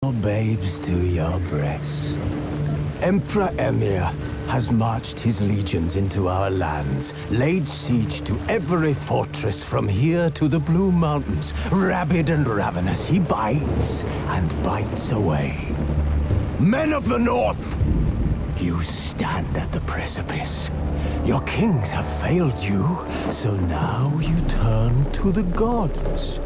Your babes to your breast. Emperor Emir has marched his legions into our lands, laid siege to every fortress from here to the Blue Mountains. Rabid and ravenous, he bites and bites away. Men of the North, you stand at the precipice. Your kings have failed you, so now you turn to the gods.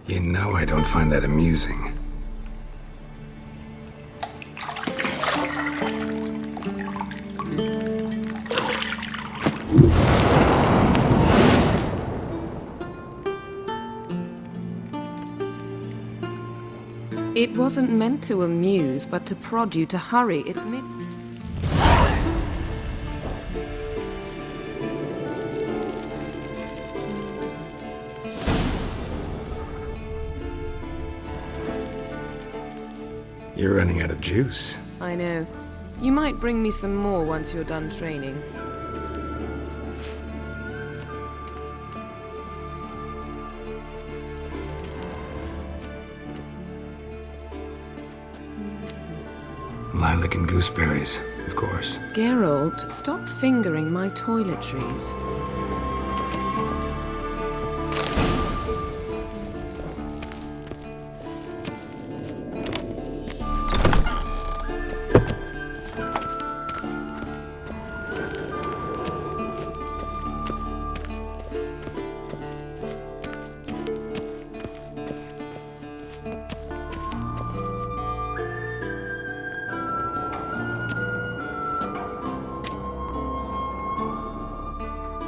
You know I don't find that amusing. It wasn't meant to amuse, but to prod you to hurry. It's mid... You're running out of juice. I know. You might bring me some more once you're done training. Lilac and gooseberries, of course. Geralt, stop fingering my toiletries.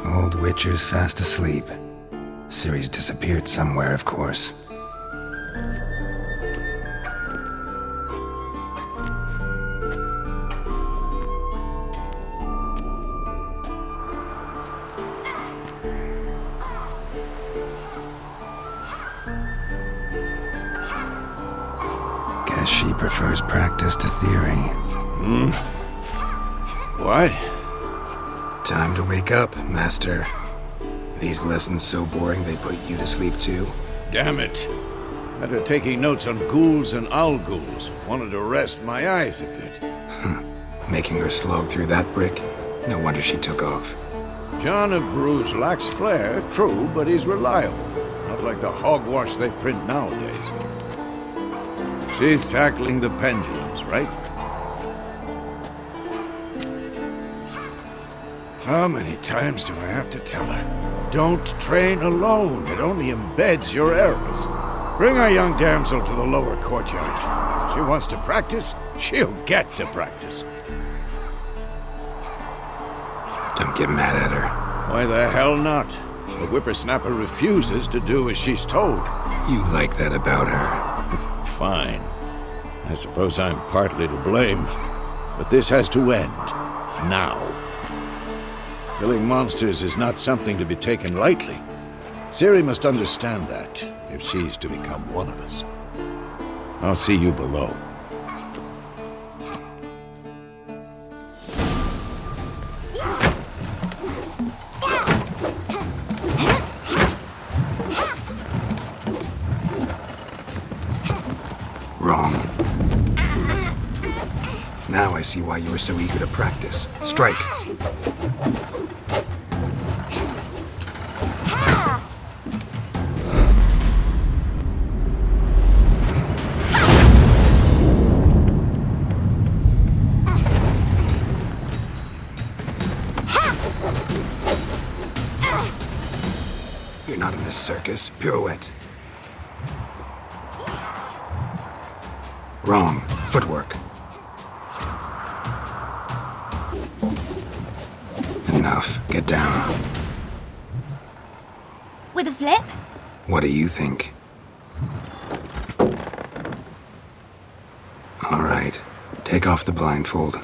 Old Witcher's fast asleep. Ciri's disappeared somewhere, of course. Guess she prefers practice to theory. What? Time to wake up, Master. These lessons so boring they put you to sleep too? Damn it. After taking notes on ghouls and owl-ghouls, wanted to rest my eyes a bit. Making her slog through that brick? No wonder she took off. John of Bruges lacks flair, true, but he's reliable. Not like the hogwash they print nowadays. She's tackling the pendulums, right? How many times do I have to tell her? Don't train alone. It only embeds your errors. Bring our young damsel to the lower courtyard. She wants to practice, she'll get to practice. Don't get mad at her. Why the hell not? The whippersnapper refuses to do as she's told. You like that about her. Fine. I suppose I'm partly to blame. But this has to end. Now. Killing monsters is not something to be taken lightly. Ciri must understand that, if she's to become one of us. I'll see you below. Wrong. Now I see why you were so eager to practice. Strike! You're not in this circus. Pirouette. Wrong. Footwork. Enough. Get down. With a flip? What do you think? All right. Take off the blindfold.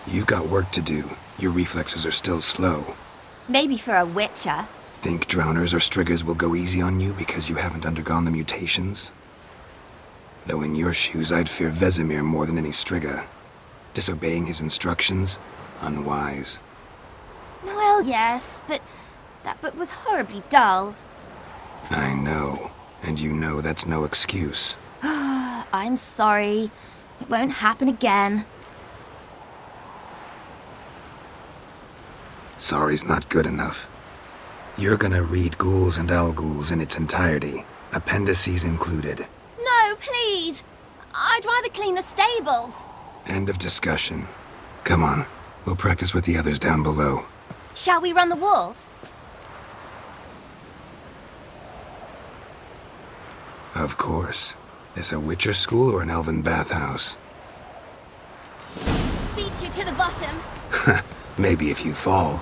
You've got work to do. Your reflexes are still slow. Maybe for a witcher. Think drowners or striggers will go easy on you because you haven't undergone the mutations? Though in your shoes, I'd fear Vesemir more than any strigger. Disobeying his instructions? Unwise. Well, yes, but that book was horribly dull. I know. And you know that's no excuse. I'm sorry. It won't happen again. Sorry's not good enough. You're gonna read Ghouls and Owl-Ghouls in its entirety, appendices included. No, please! I'd rather clean the stables. End of discussion. Come on, we'll practice with the others down below. Shall we run the walls? Of course. This a Witcher school or an elven bathhouse? Beat you to the bottom. Maybe if you fall.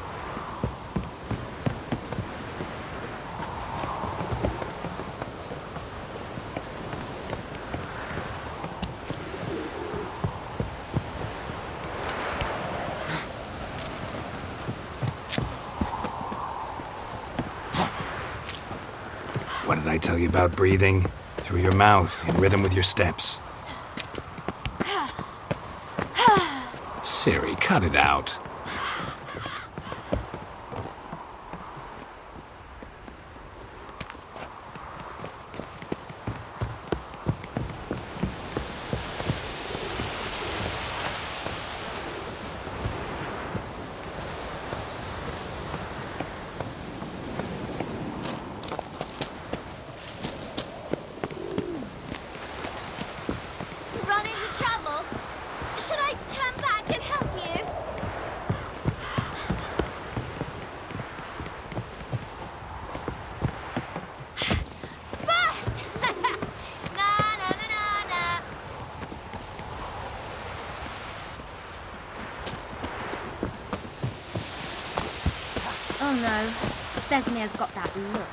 What did I tell you about breathing? Through your mouth, in rhythm with your steps. Siri, cut it out. Run into trouble? Should I turn back and help you? First! Na na na na na. Oh no, Vesemir's got that look.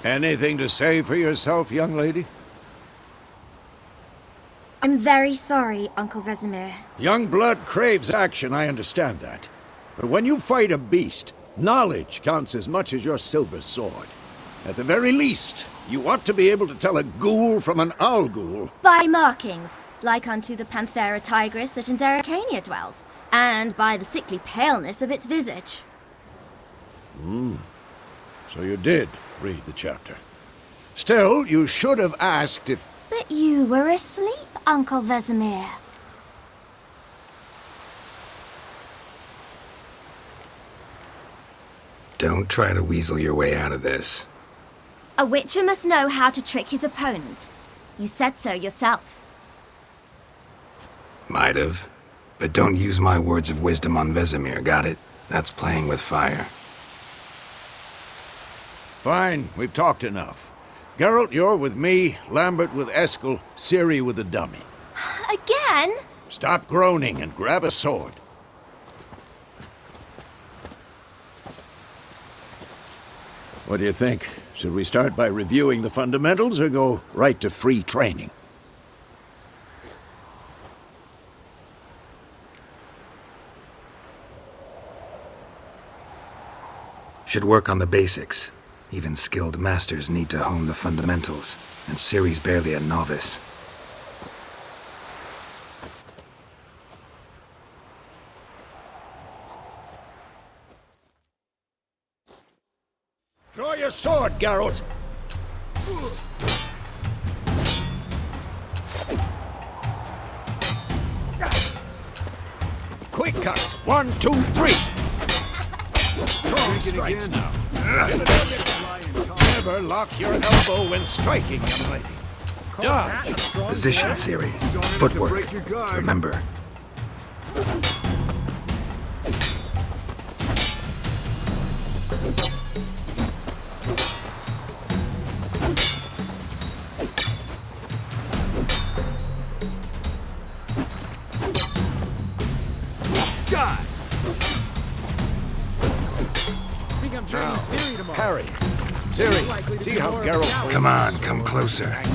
Anything to say for yourself, young lady? I'm very sorry, Uncle Vesemir. Young blood craves action, I understand that. But when you fight a beast, knowledge counts as much as your silver sword. At the very least, you ought to be able to tell a ghoul from an owl ghoul. By markings, like unto the Panthera tigris that in Zeracania dwells, and by the sickly paleness of its visage. So you did read the chapter. Still, you should have asked if... But you were asleep, Uncle Vesemir. Don't try to weasel your way out of this. A witcher must know how to trick his opponent. You said so yourself. Might have. But don't use my words of wisdom on Vesemir, got it? That's playing with fire. Fine, we've talked enough. Geralt, you're with me, Lambert with Eskel, Ciri with the dummy. Again? Stop groaning and grab a sword. What do you think? Should we start by reviewing the fundamentals or go right to free training? Should work on the basics. Even skilled masters need to hone the fundamentals, and Ciri's barely a novice. Draw your sword, Geralt! Quick cuts! 1, 2, 3! Strong strikes now. Never lock your elbow when striking, young lady. Dodge! Position, Ciri. Footwork. Remember. Now, Harry. Ciri, see how Geralt... Come on, come closer. What am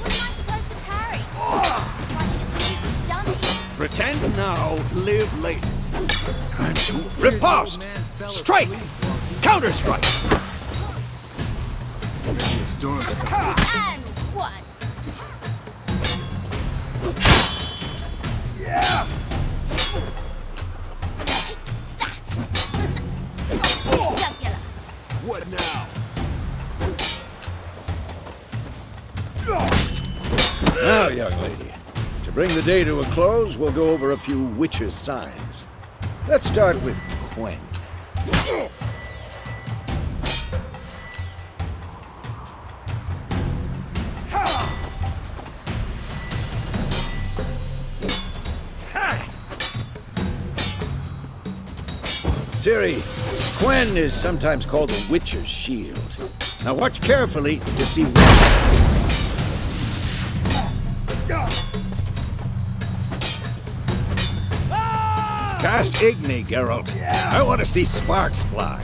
I supposed to parry? Fighting a stupid dummy. Pretend now, live later. Riposte! Strike! Counter-strike! And one. Yeah! Take that. Slightly jugular. What now? Now, young lady, to bring the day to a close, we'll go over a few witches' signs. Let's start with Quen. Ciri, Quen is sometimes called the Witcher's Shield. Now watch carefully to see Cast Igni, Geralt. I want to see sparks fly.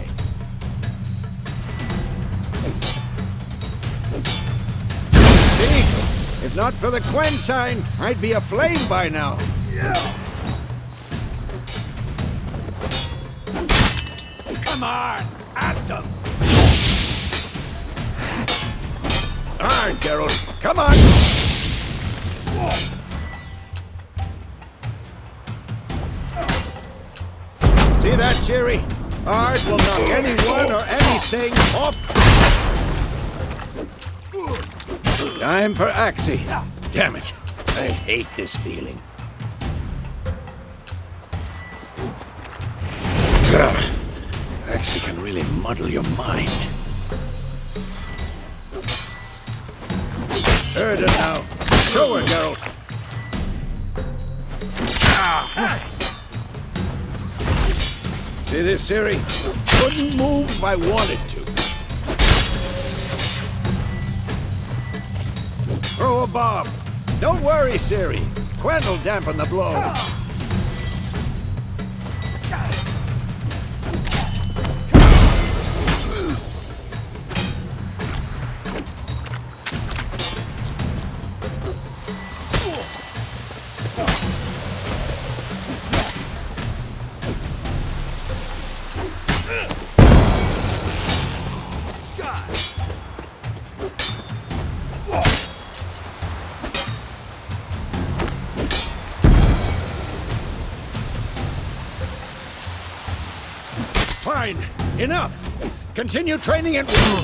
See? If not for the Quen sign, I'd be aflame by now. Come on, at them! All right, Geralt, come on! See that, Ciri? Art will knock anyone or anything off. Time for Axie. Damn it. I hate this feeling. Ugh. Axie can really muddle your mind. Heard it now. Show her, Geralt. See this, Ciri? Couldn't move if I wanted to. Throw a bomb. Don't worry, Ciri. Quen will dampen the blow. Fine. Enough. Continue training at will.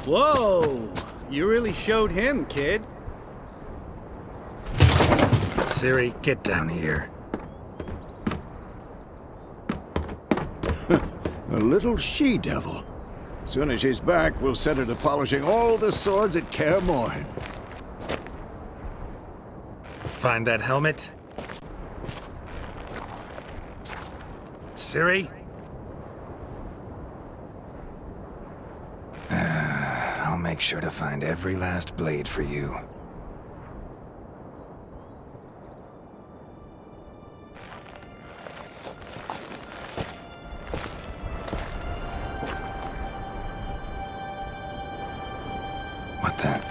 Whoa! You really showed him, kid. Ciri, get down here. A little she-devil. Soon as she's back, we'll set her to polishing all the swords at Kaer Morhen. Find that helmet? Ciri? I'll make sure to find every last blade for you. What then?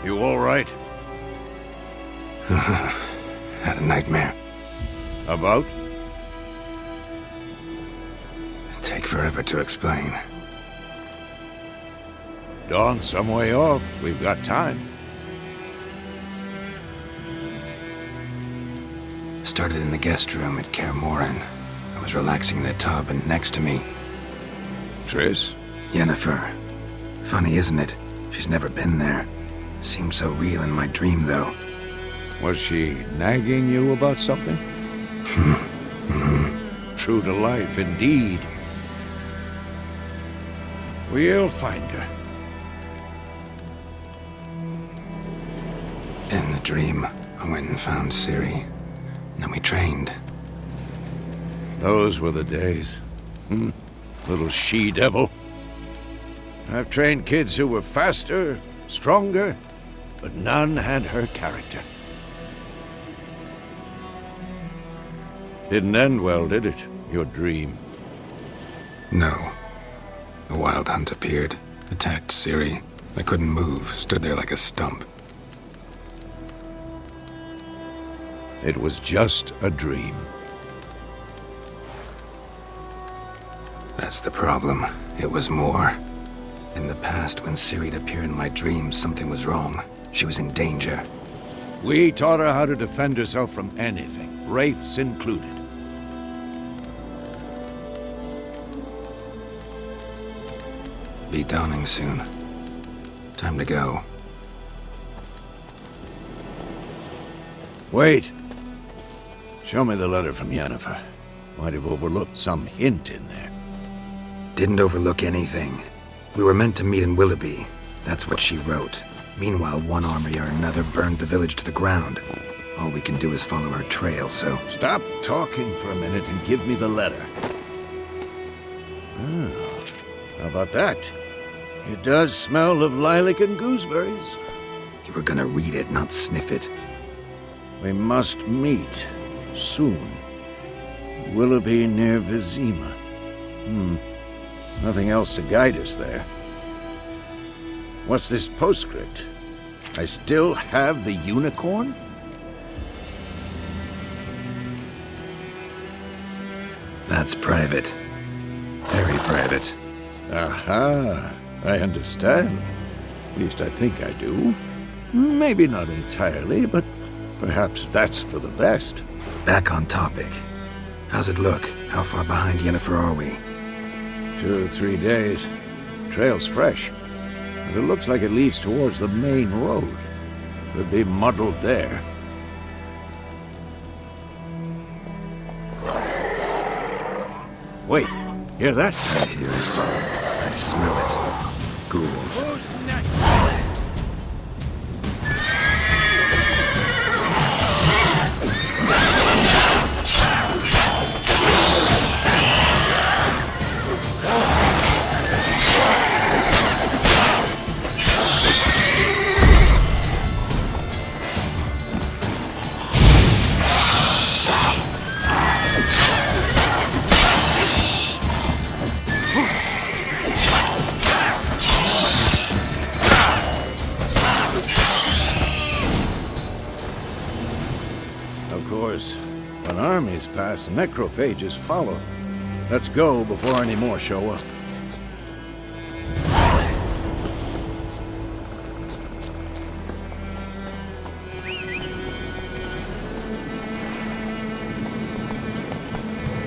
You all right? Had a nightmare. About? Take forever to explain. Dawn's some way off. We've got time. Started in the guest room at Kaer Morhen. I was relaxing in the tub, and next to me, Triss? Yennefer. Funny, isn't it? She's never been there. Seemed so real in my dream, though. Was she nagging you about something? True to life, indeed. We'll find her. dream, I went and found Ciri. Then we trained. Those were the days. Little she-devil. I've trained kids who were faster, stronger, but none had her character. Didn't end well, did it? Your dream? No. A wild hunt appeared, attacked Ciri. I couldn't move, stood there like a stump. It was just a dream. That's the problem. It was more. In the past, when Ciri'd appear in my dreams, something was wrong. She was in danger. We taught her how to defend herself from anything, wraiths included. Be dawning soon. Time to go. Wait. Show me the letter from Yennefer. Might have overlooked some hint in there. Didn't overlook anything. We were meant to meet in Willoughby. That's what she wrote. Meanwhile, one army or another burned the village to the ground. All we can do is follow her trail, so... Stop talking for a minute and give me the letter. How about that? It does smell of lilac and gooseberries. You were gonna read it, not sniff it. We must meet. Soon. Willoughby near Vizima. Nothing else to guide us there. What's this postscript? I still have the unicorn? That's private. Very private. Aha, I understand. At least I think I do. Maybe not entirely, but perhaps that's for the best. Back on topic. How's it look? How far behind Yennefer are we? 2 or 3 days. Trail's fresh. But it looks like it leads towards the main road. Could be muddled there. Wait, hear that? I hear it. I smell it. Ghouls. Of course, when armies pass, necrophages follow. Let's go before any more show up.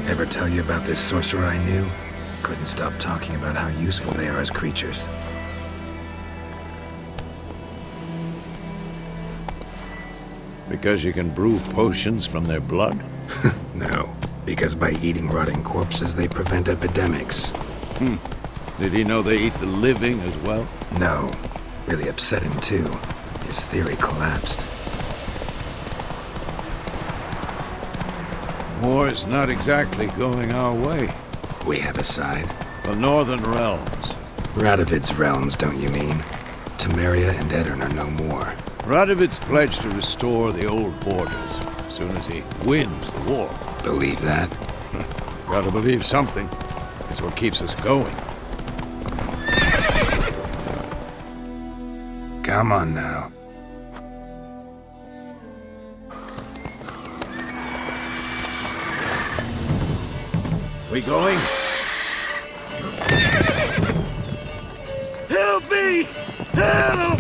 Ever tell you about this sorcerer I knew? Couldn't stop talking about how useful they are as creatures. Because you can brew potions from their blood? No, because by eating rotting corpses, they prevent epidemics. Did he know they eat the living as well? No, really upset him too. His theory collapsed. War's not exactly going our way. We have a side. The Northern Realms. Radovid's realms, don't you mean? Temeria and Edirn are no more. Radovid's pledged to restore the old borders as soon as he wins the war. Believe that? Gotta believe something. It's what keeps us going. Come on now. We going? Help me! Help!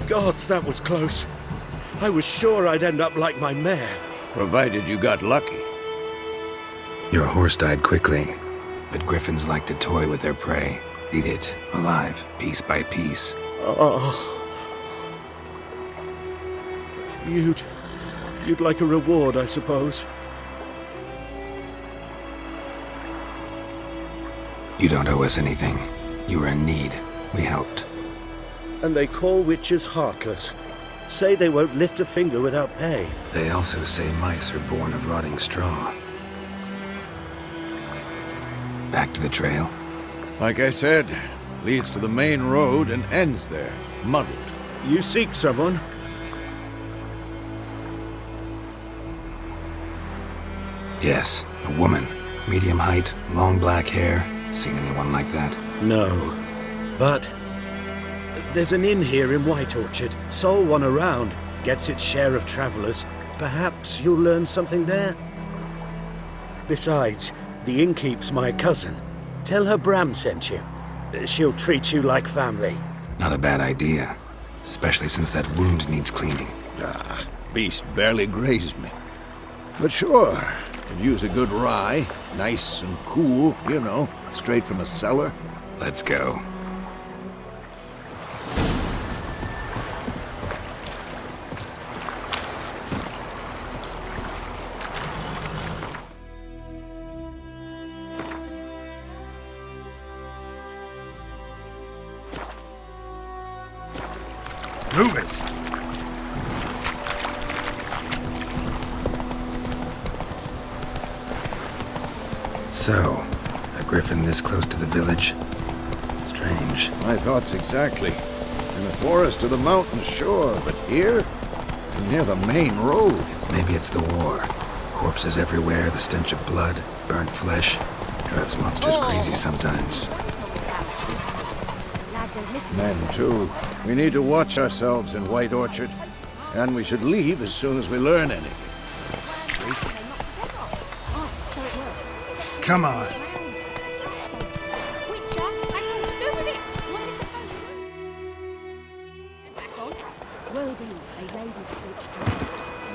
Gods, that was close. I was sure I'd end up like my mare. Provided you got lucky. Your horse died quickly. But griffins like to toy with their prey, eat it alive, piece by piece. Oh. You'd like a reward, I suppose. You don't owe us anything. You were in need. We helped. And they call witches heartless. Say they won't lift a finger without pay. They also say mice are born of rotting straw. Back to the trail? Like I said, leads to the main road and ends there, muddled. You seek someone? Yes, a woman. Medium height, long black hair. Seen anyone like that? No. But there's an inn here in White Orchard. Sole one around. Gets its share of travelers. Perhaps you'll learn something there? Besides, the innkeep's my cousin. Tell her Bram sent you. She'll treat you like family. Not a bad idea. Especially since that wound needs cleaning. Beast barely grazed me. But sure, could use a good rye. Nice and cool, you know, straight from a cellar. Let's go. Move it! So, a griffin this close to the village? Strange. My thoughts exactly. In the forest or the mountains, sure, but here? Near the main road. Maybe it's the war. Corpses everywhere, the stench of blood, burnt flesh. Drives monsters crazy sometimes. Men, too. We need to watch ourselves in White Orchard. And we should leave as soon as we learn anything. Come on.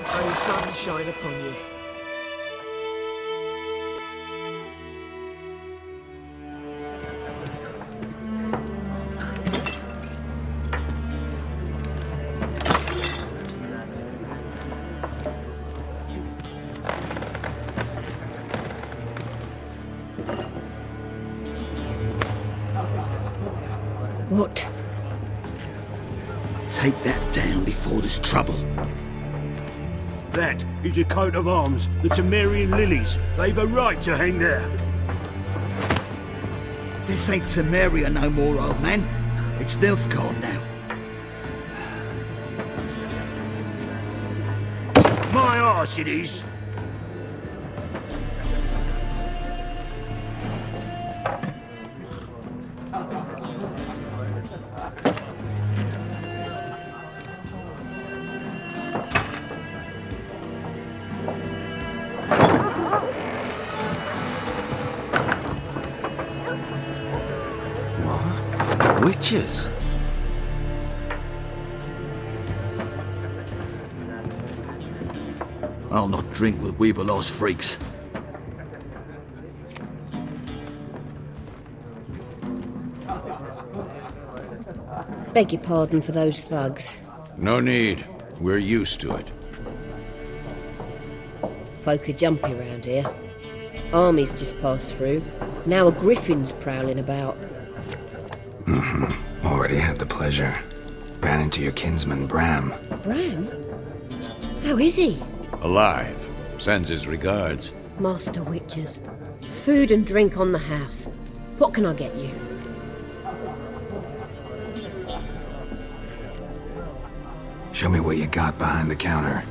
May the sun shine upon you. What? Take that down before there's trouble. That is a coat of arms, the Temerian lilies. They've a right to hang there. This ain't Temeria no more, old man. It's Nilfgaard now. My arse it is. Witches? I'll not drink with Weaverlaw's freaks. Beg your pardon for those thugs. No need. We're used to it. Folk are jumpy around here. Armies just passed through. Now a griffin's prowling about. Already had the pleasure. Ran into your kinsman, Bram. Bram? How is he? Alive. Sends his regards. Master Witches. Food and drink on the house. What can I get you? Show me what you got behind the counter.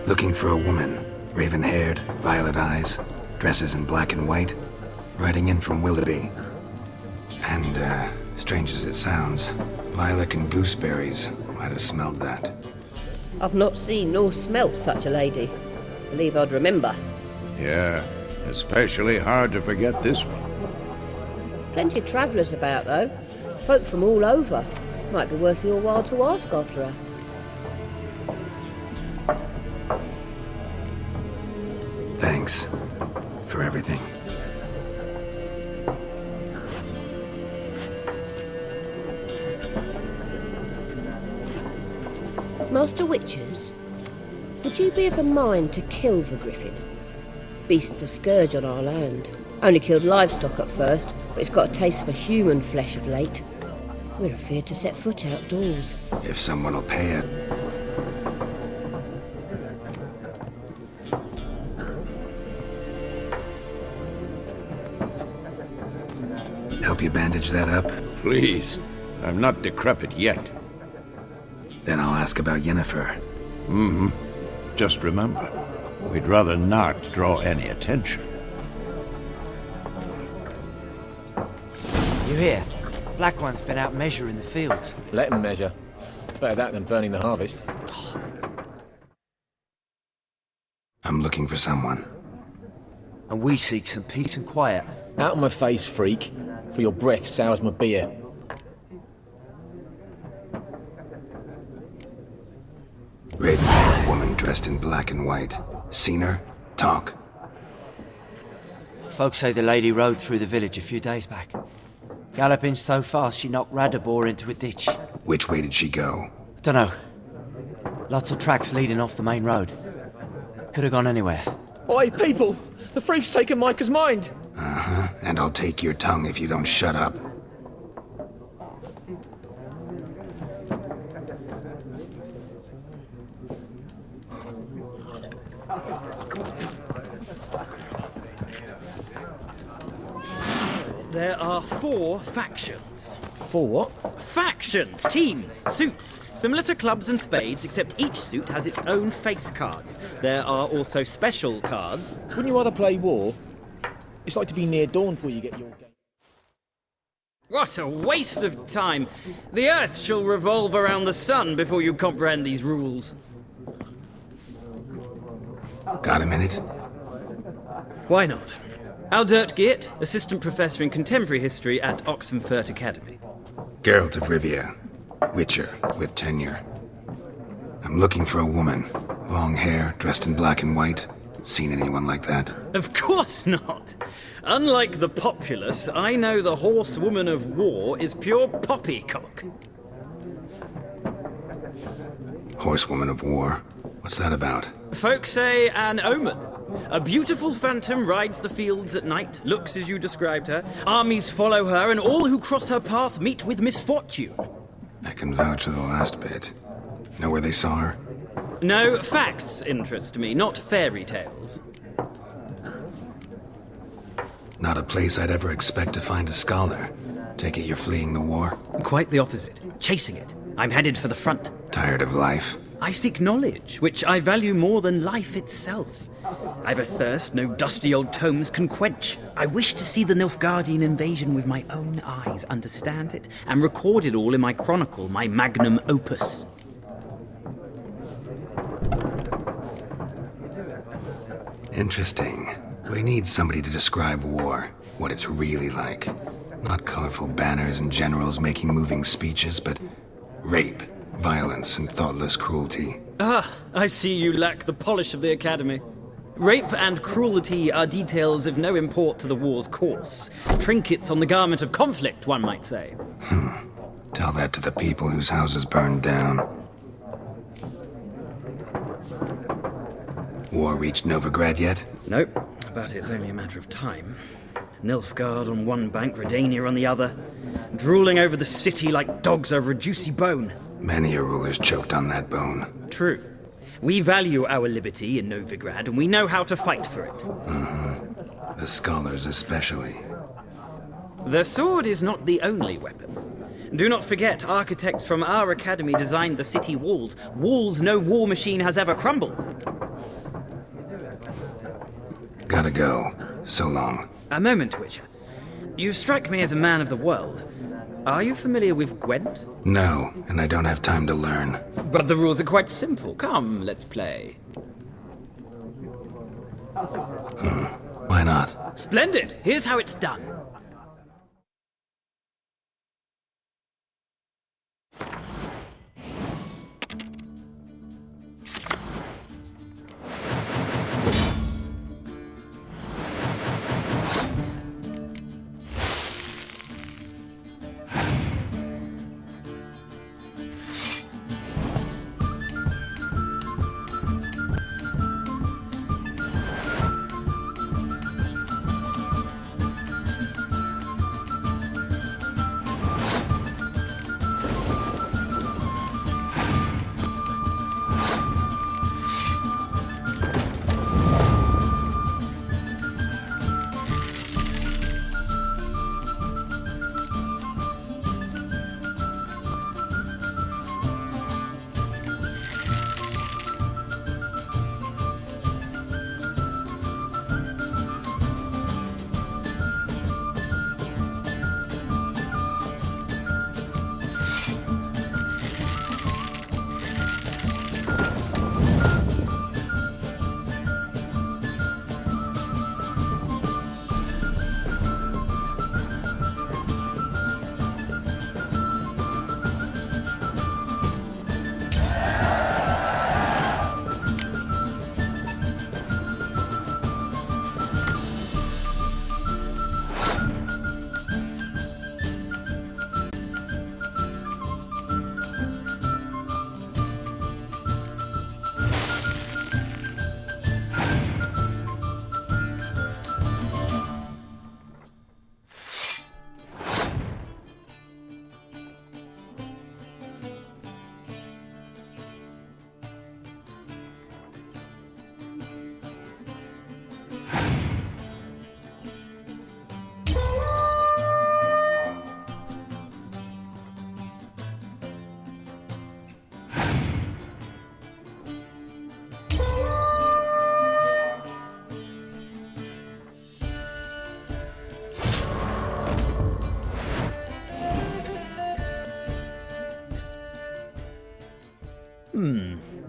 Looking for a woman. Raven-haired, violet eyes, dresses in black and white. Riding in from Willoughby. And, strange as it sounds, lilac and gooseberries might have smelled that. I've not seen nor smelt such a lady. Believe I'd remember. Yeah, especially hard to forget this one. Plenty of travellers about, though. Folk from all over. Might be worth your while to ask after her. Thanks for everything. Master Witchers, would you be of a mind to kill the griffin? Beast's a scourge on our land. Only killed livestock at first, but it's got a taste for human flesh of late. We're afeard to set foot outdoors. If someone will pay it. Help you bandage that up? Please, I'm not decrepit yet. Then I'll ask about Yennefer. Mm-hmm. Just remember, we'd rather not draw any attention. You hear? Black One's been out measuring the fields. Let him measure. Better that than burning the harvest. I'm looking for someone. And we seek some peace and quiet. Out of my face, freak. For your breath sours my beer. Raven-haired woman dressed in black and white. Seen her? Talk. Folks say the lady rode through the village a few days back. Galloping so fast she knocked Radabor into a ditch. Which way did she go? Dunno. Lots of tracks leading off the main road. Could have gone anywhere. Oi, people! The freak's taken Micah's mind! Uh-huh. And I'll take your tongue if you don't shut up. There are 4 factions. 4 what? Factions, teams, suits, similar to clubs and spades, except each suit has its own face cards. There are also special cards. Wouldn't you rather play war? It's like to be near dawn before you get your game. What a waste of time! The Earth shall revolve around the sun before you comprehend these rules. Got a minute? Why not? Aldert Geert, Assistant Professor in Contemporary History at Oxenfurt Academy. Geralt of Rivia. Witcher, with tenure. I'm looking for a woman. Long hair, dressed in black and white. Seen anyone like that? Of course not! Unlike the populace, I know the horsewoman of war is pure poppycock. Horsewoman of war? What's that about? Folks say an omen. A beautiful phantom rides the fields at night, looks as you described her. Armies follow her, and all who cross her path meet with misfortune. I can vouch for the last bit. Know where they saw her? No, facts interest me, not fairy tales. Not a place I'd ever expect to find a scholar. Take it you're fleeing the war? Quite the opposite. Chasing it. I'm headed for the front. Tired of life? I seek knowledge, which I value more than life itself. I've a thirst no dusty old tomes can quench. I wish to see the Nilfgaardian invasion with my own eyes, understand it, and record it all in my chronicle, my magnum opus. Interesting. We need somebody to describe war, what it's really like. Not colorful banners and generals making moving speeches, but rape, violence, and thoughtless cruelty. Ah, I see you lack the polish of the Academy. Rape and cruelty are details of no import to the war's course. Trinkets on the garment of conflict, one might say. Tell that to the people whose houses burned down. War reached Novigrad yet? Nope, but it's only a matter of time. Nilfgaard on one bank, Redania on the other, drooling over the city like dogs over a juicy bone. Many a ruler's choked on that bone. True. We value our liberty in Novigrad, and we know how to fight for it. The scholars especially. The sword is not the only weapon. Do not forget, architects from our academy designed the city walls. Walls no war machine has ever crumbled. Gotta go. So long. A moment, Witcher. You strike me as a man of the world. Are you familiar with Gwent? No, and I don't have time to learn. But the rules are quite simple. Come, let's play. Why not? Splendid! Here's how it's done.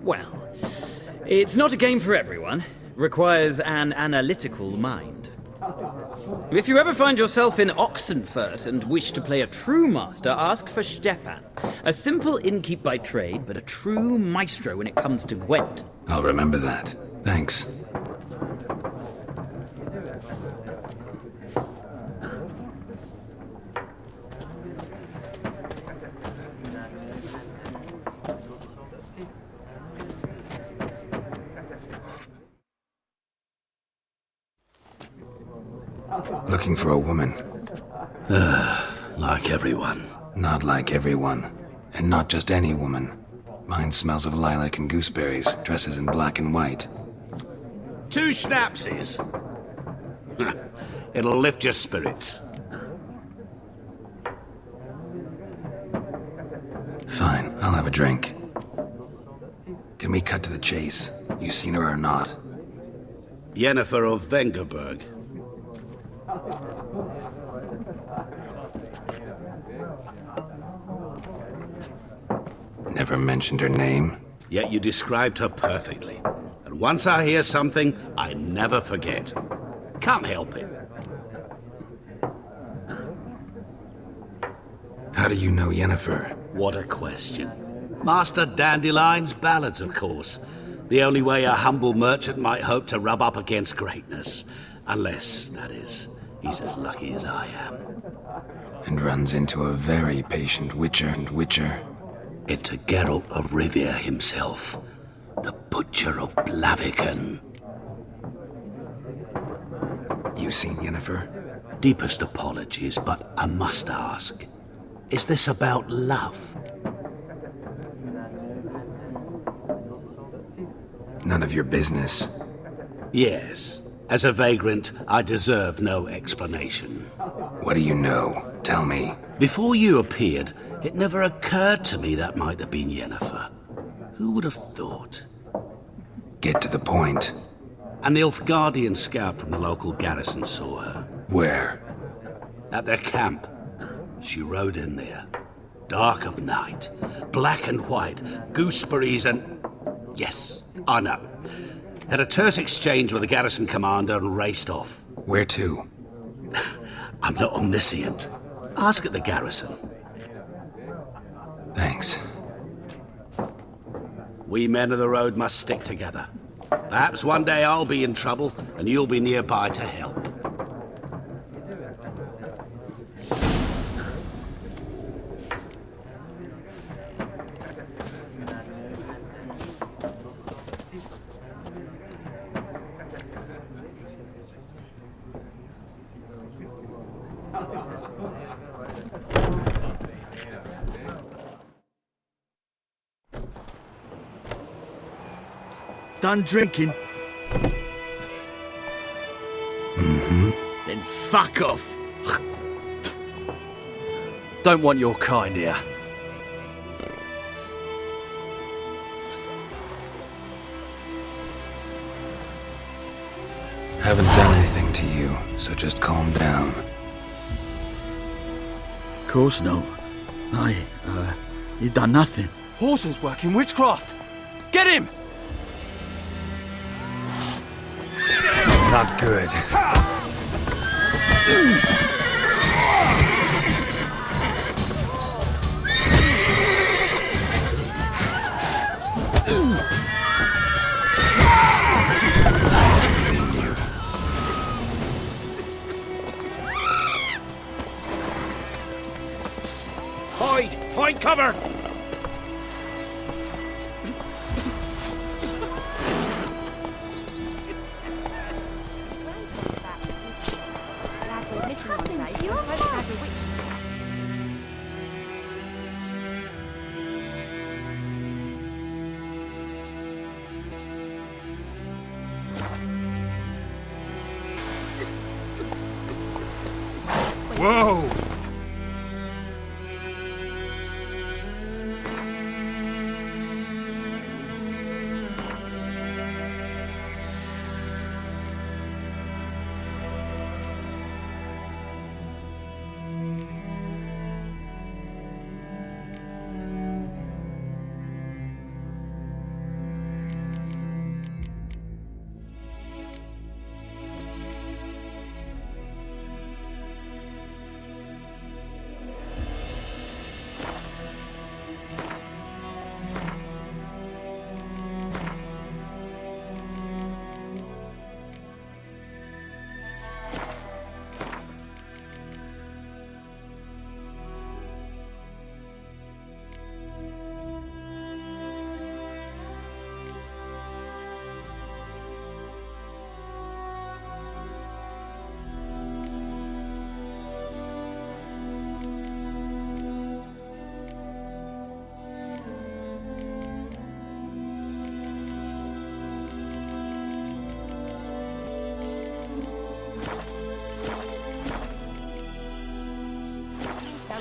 Well, it's not a game for everyone. Requires an analytical mind. If you ever find yourself in Oxenfurt and wish to play a true master, ask for Stepan. A simple innkeep by trade, but a true maestro when it comes to Gwent. I'll remember that. Thanks. Looking for a woman. Like everyone. Not like everyone. And not just any woman. Mine smells of lilac and gooseberries, dresses in black and white. 2 schnapsies. It'll lift your spirits. Fine, I'll have a drink. Can we cut to the chase? You seen her or not? Yennefer of Vengerberg. Never mentioned her name. Yet you described her perfectly. And once I hear something, I never forget. Can't help it. How do you know Yennefer? What a question. Master Dandelion's ballads, of course. The only way a humble merchant might hope to rub up against greatness. Unless, that is, he's as lucky as I am. And runs into a very patient witcher. Into Geralt of Rivia himself, the Butcher of Blaviken. You seen Yennefer? Deepest apologies, but I must ask. Is this about love? None of your business. Yes. As a vagrant, I deserve no explanation. What do you know? Tell me. Before you appeared, it never occurred to me that might have been Yennefer. Who would have thought? Get to the point. An Nilfgaardian scout from the local garrison saw her. Where? At their camp. She rode in there. Dark of night. Black and white. Gooseberries and... Yes, I know. Had a terse exchange with the garrison commander and raced off. Where to? I'm not omniscient. Ask at the garrison. Thanks. We men of the road must stick together. Perhaps one day I'll be in trouble and you'll be nearby to help. Done drinking? Mm-hmm. Then fuck off. Don't want your kind here. Haven't done anything to you, so just calm down. Of course not. You done nothing. Horson's working witchcraft. Get him! Not good. Nice meeting you. Hide! Find cover! Whoa!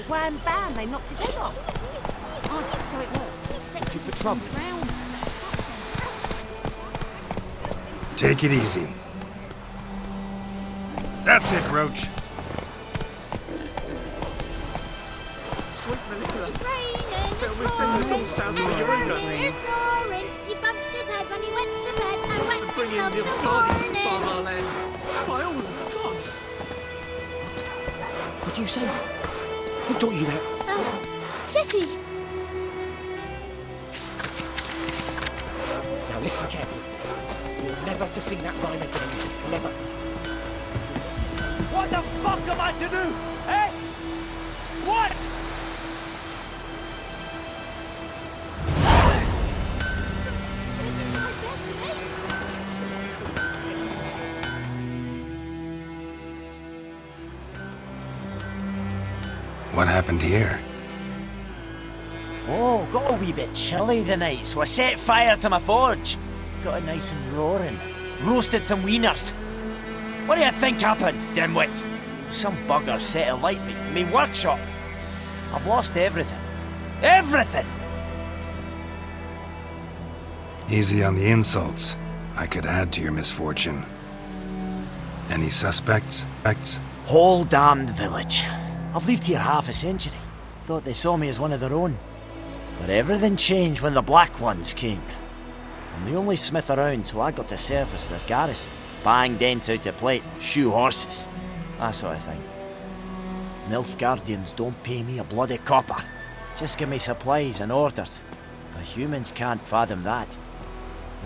Wham bam, they knocked his head off. Oh, so it worked. Set you for trouble. Take it easy. That's it, Roach. It's raining, it's pouring, it's snoring. He bumped his head when he went to bed and whacked himself in the morning. By all the gods! What do you say? Who taught you that? Jetty! Now listen carefully. You're never to sing that rhyme again. Never. What the fuck am I to do? Eh? What? What happened here? Oh, got a wee bit chilly the night, so I set fire to my forge. Got it nice and roaring. Roasted some wieners. What do you think happened, dimwit? Some bugger set alight me workshop. I've lost everything. Everything! Easy on the insults. I could add to your misfortune. Any suspects? Whole damned village. I've lived here half a century. Thought they saw me as one of their own. But everything changed when the Black Ones came. I'm the only smith around, so I got to service the garrison. Bang dents out of plate, shoe horses. That sort of thing. Nilfgaardians don't pay me a bloody copper. Just give me supplies and orders. But humans can't fathom that.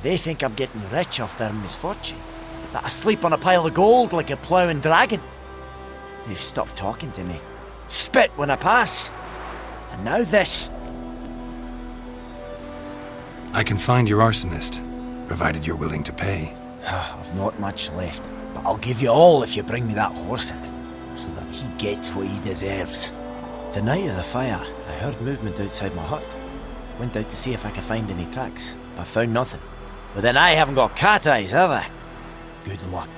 They think I'm getting rich off their misfortune. That I sleep on a pile of gold like a ploughing dragon. They've stopped talking to me. Spit when I pass. And now this. I can find your arsonist, provided you're willing to pay. I've not much left, but I'll give you all if you bring me that horse in, so that he gets what he deserves. The night of the fire, I heard movement outside my hut. Went out to see if I could find any tracks, but found nothing. But then I haven't got cat eyes, have I? Good luck.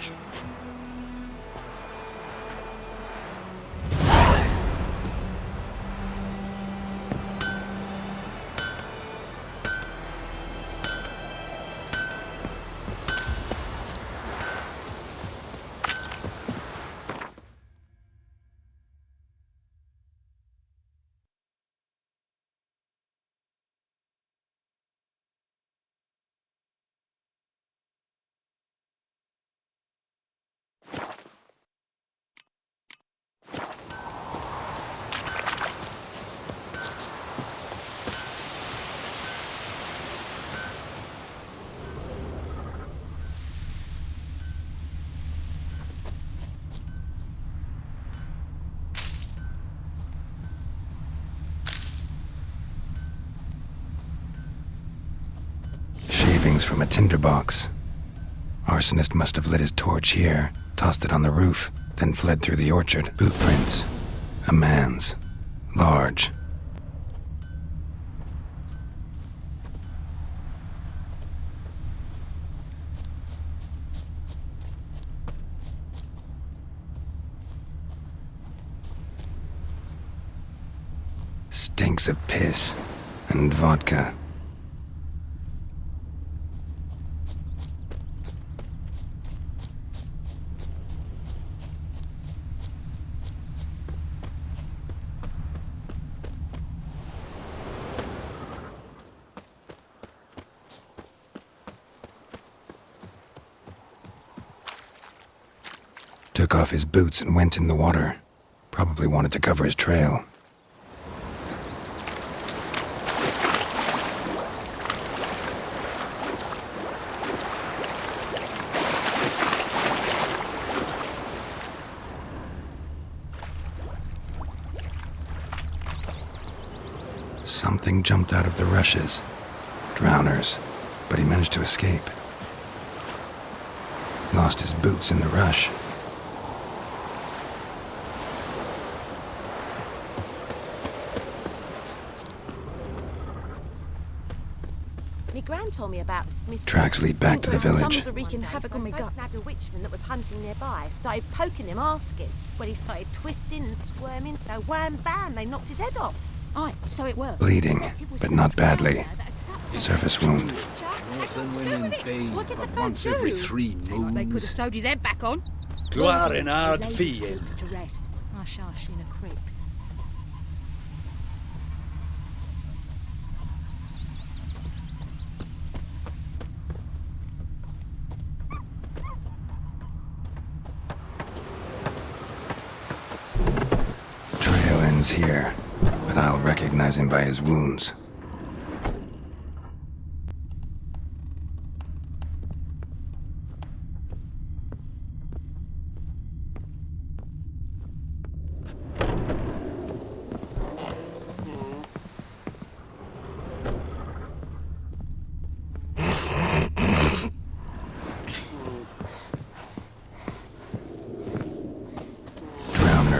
From a tinderbox. Arsonist must have lit his torch here, tossed it on the roof, then fled through the orchard. Boot prints. A man's. Large. Stinks of piss and vodka. Took off his boots and went in the water. Probably wanted to cover his trail. Something jumped out of the rushes. Drowners. But he managed to escape. Lost his boots in the rush. Me gran told me about the Smith. Tracks lead back to the village. Was wreaking havoc on my gut. Nabbed a witchman that was hunting nearby. Started poking him, asking. When he started twisting and squirming, so wham bam, they knocked his head off. Aye, so it worked. Bleeding, but not badly. Surface wound. What did the once every 3 moons. They could have sewed his head back on. Gloire in hard field. To rest. Hush, hush, in a crypt. Trail ends here, but I'll recognize him by his wounds.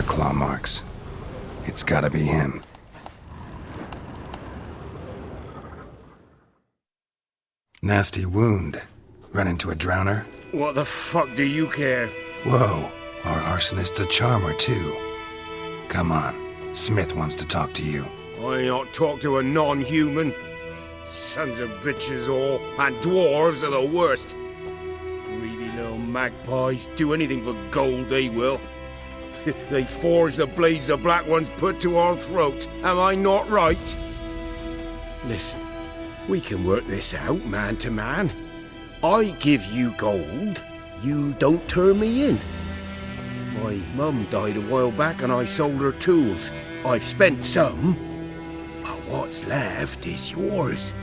Claw marks. It's gotta be him. Nasty wound. Run into a drowner? What the fuck do you care? Whoa, our arsonist's a charmer too. Come on, Smith wants to talk to you. I ain't not talk to a non-human. Sons of bitches all, and dwarves are the worst. Greedy little magpies, do anything for gold they will. They forge the blades the black ones put to our throats. Am I not right? Listen, We can work this out, man to man. I give you gold, you don't turn me in. My mum died a while back and I sold her tools. I've spent some, but what's left is yours.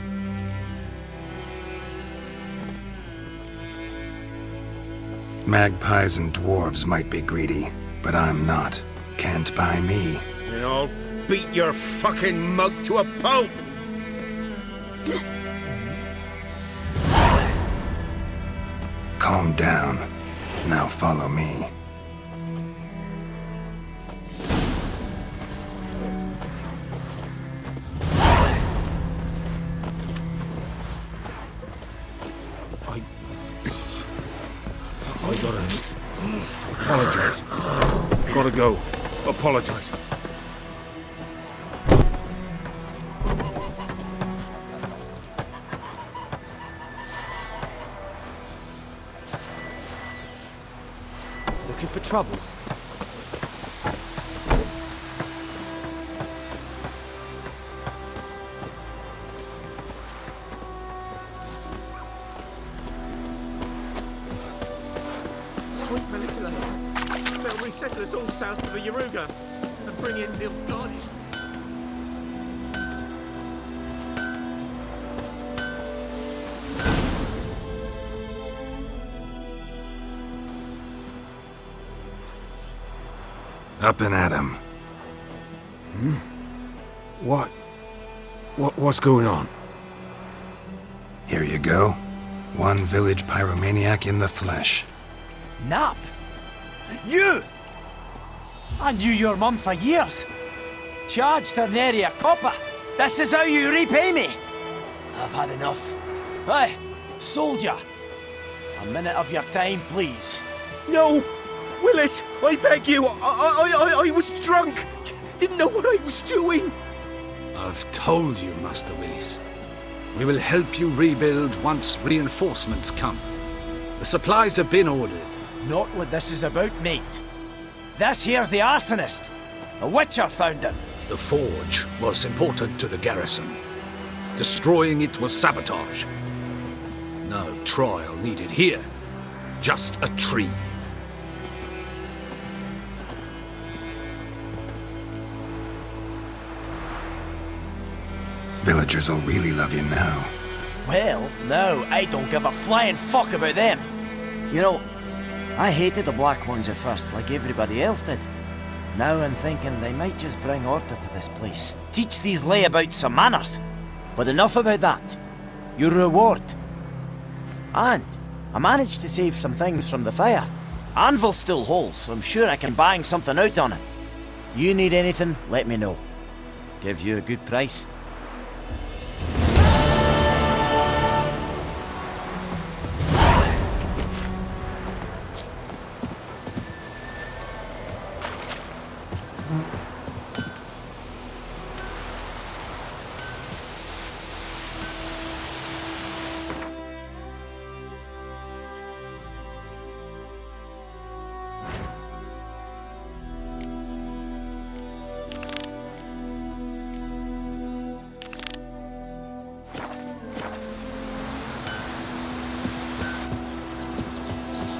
Magpies and dwarves might be greedy, but I'm not. Can't buy me. And I'll beat your fucking mug to a pulp! Calm down. Now follow me. I gotta apologize. Gotta go. Apologize. Looking for trouble? Sweet Melitele. They'll resettle us all south of the Yaruga and bring in Nilfgaardi. Up and at 'em. What's going on? Here you go. One village pyromaniac in the flesh. Nap? You! I knew your mum for years. Charged her nary a copper. This is how you repay me. I've had enough. Hey, soldier. A minute of your time, please. No! Willis, I beg you! I was drunk! Didn't know what I was doing! I've told you, Master Willis. We will help you rebuild once reinforcements come. The supplies have been ordered. Not what this is about, mate. This here's the arsonist. A witcher found him. The forge was important to the garrison. Destroying it was sabotage. No trial needed here. Just a tree. Villagers will really love you now. Well, no, I don't give a flying fuck about them. You know, I hated the Black Ones at first, like everybody else did. Now I'm thinking they might just bring order to this place. Teach these layabouts some manners. But enough about that. Your reward. And I managed to save some things from the fire. Anvil's still whole, so I'm sure I can bang something out on it. You need anything, let me know. Give you a good price.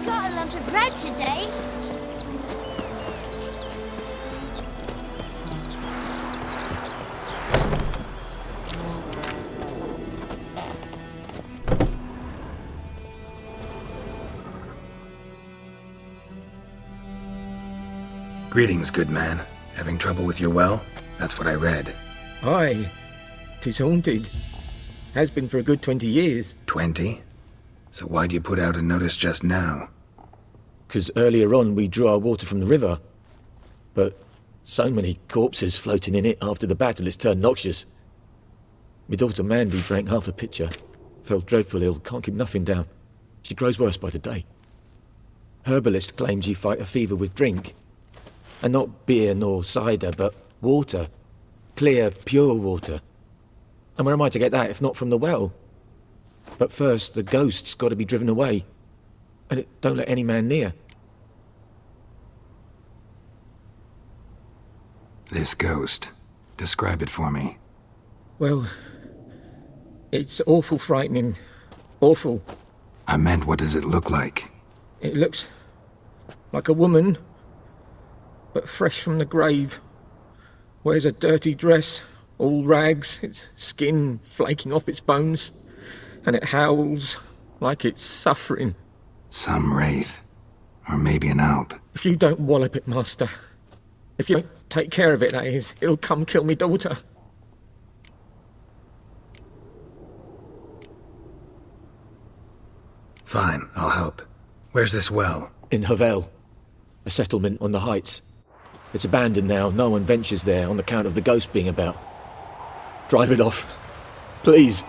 Got a lump of bread today. Greetings, good man. Having trouble with your well? That's what I read. Aye. 'Tis haunted. Has been for a good 20 years. 20? So why'd you put out a notice just now? 'Cause earlier on we drew our water from the river. But so many corpses floating in it after the battle it's turned noxious. My daughter Mandy drank half a pitcher. Fell dreadful ill, can't keep nothing down. She grows worse by the day. Herbalist claims you fight a fever with drink. And not beer nor cider, but water. Clear, pure water. And where am I to get that if not from the well? But first, the ghost's got to be driven away. And it don't let any man near. This ghost. Describe it for me. Well, It's awful frightening. Awful. I meant, what does it look like? It looks like a woman, but fresh from the grave. Wears a dirty dress, all rags, its skin flaking off its bones, and it howls like it's suffering. Some wraith. Or maybe an alp. If you don't wallop it, Master, if you don't take care of it, that is, it'll come kill me daughter. Fine, I'll help. Where's this well? In Havel, a settlement on the heights. It's abandoned now. No one ventures there on account of the ghost being about. Drive it off. Please.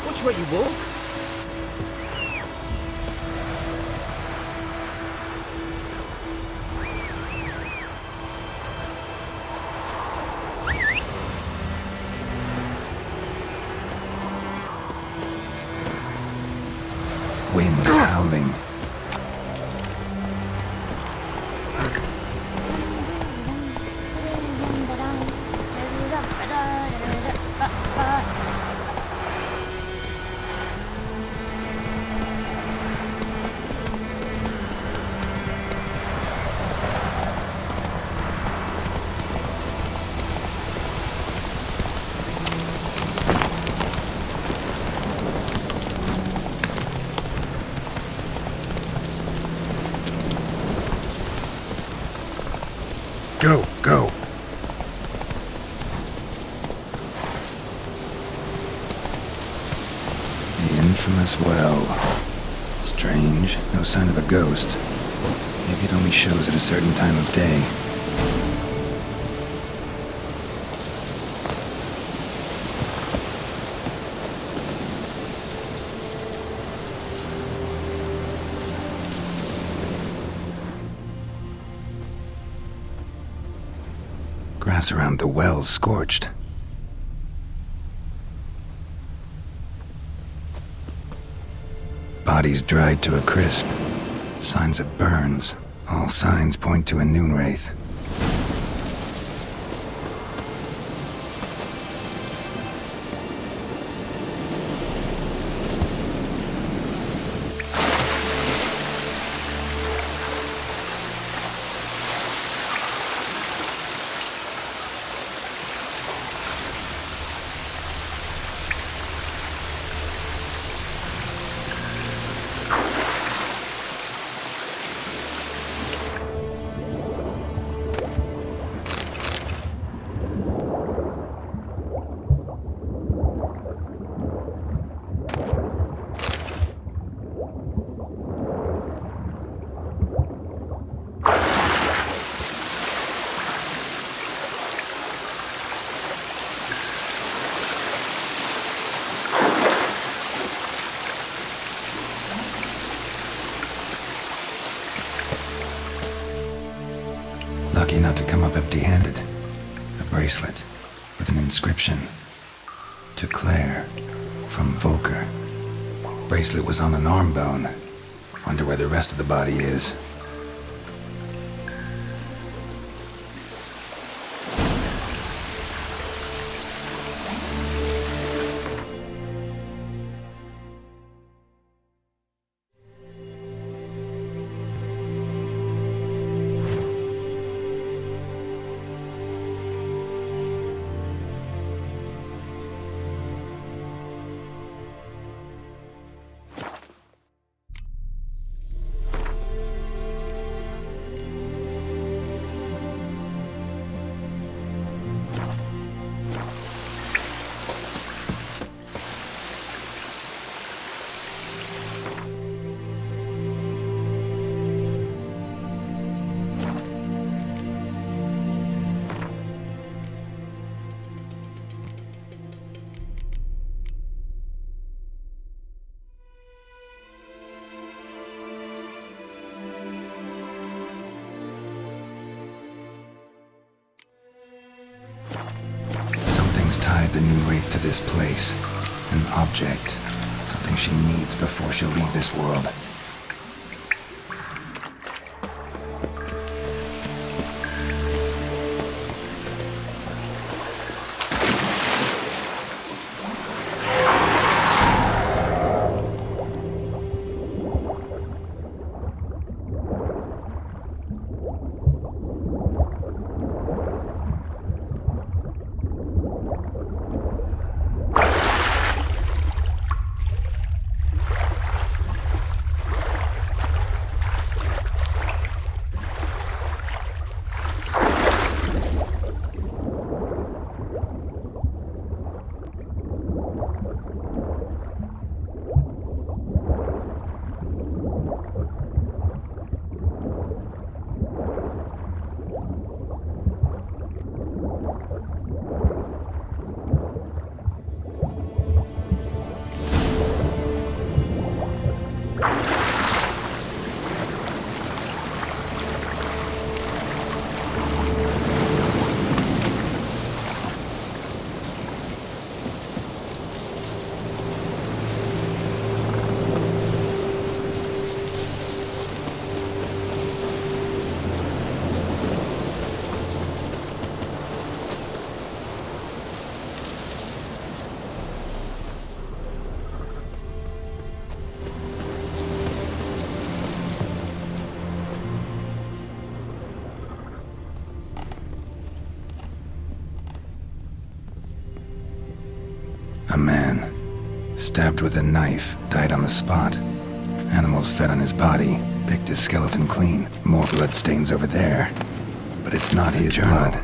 Watch where you walk. Wind's howling. Go, go. The infamous well. Strange, no sign of a ghost. Maybe it only shows at a certain time of day. Grass around the well's scorched. Bodies dried to a crisp. Signs of burns. All signs point to a noon wraith. Lucky not to come up empty-handed. A bracelet with an inscription. To Claire, from Volker. Bracelet was on an arm bone. Wonder where the rest of the body is. tied the new wraith to this place. An object. Something she needs before she'll leave this world. A man, stabbed with a knife, died on the spot. Animals fed on his body, picked his skeleton clean. More bloodstains over there. But it's not his blood.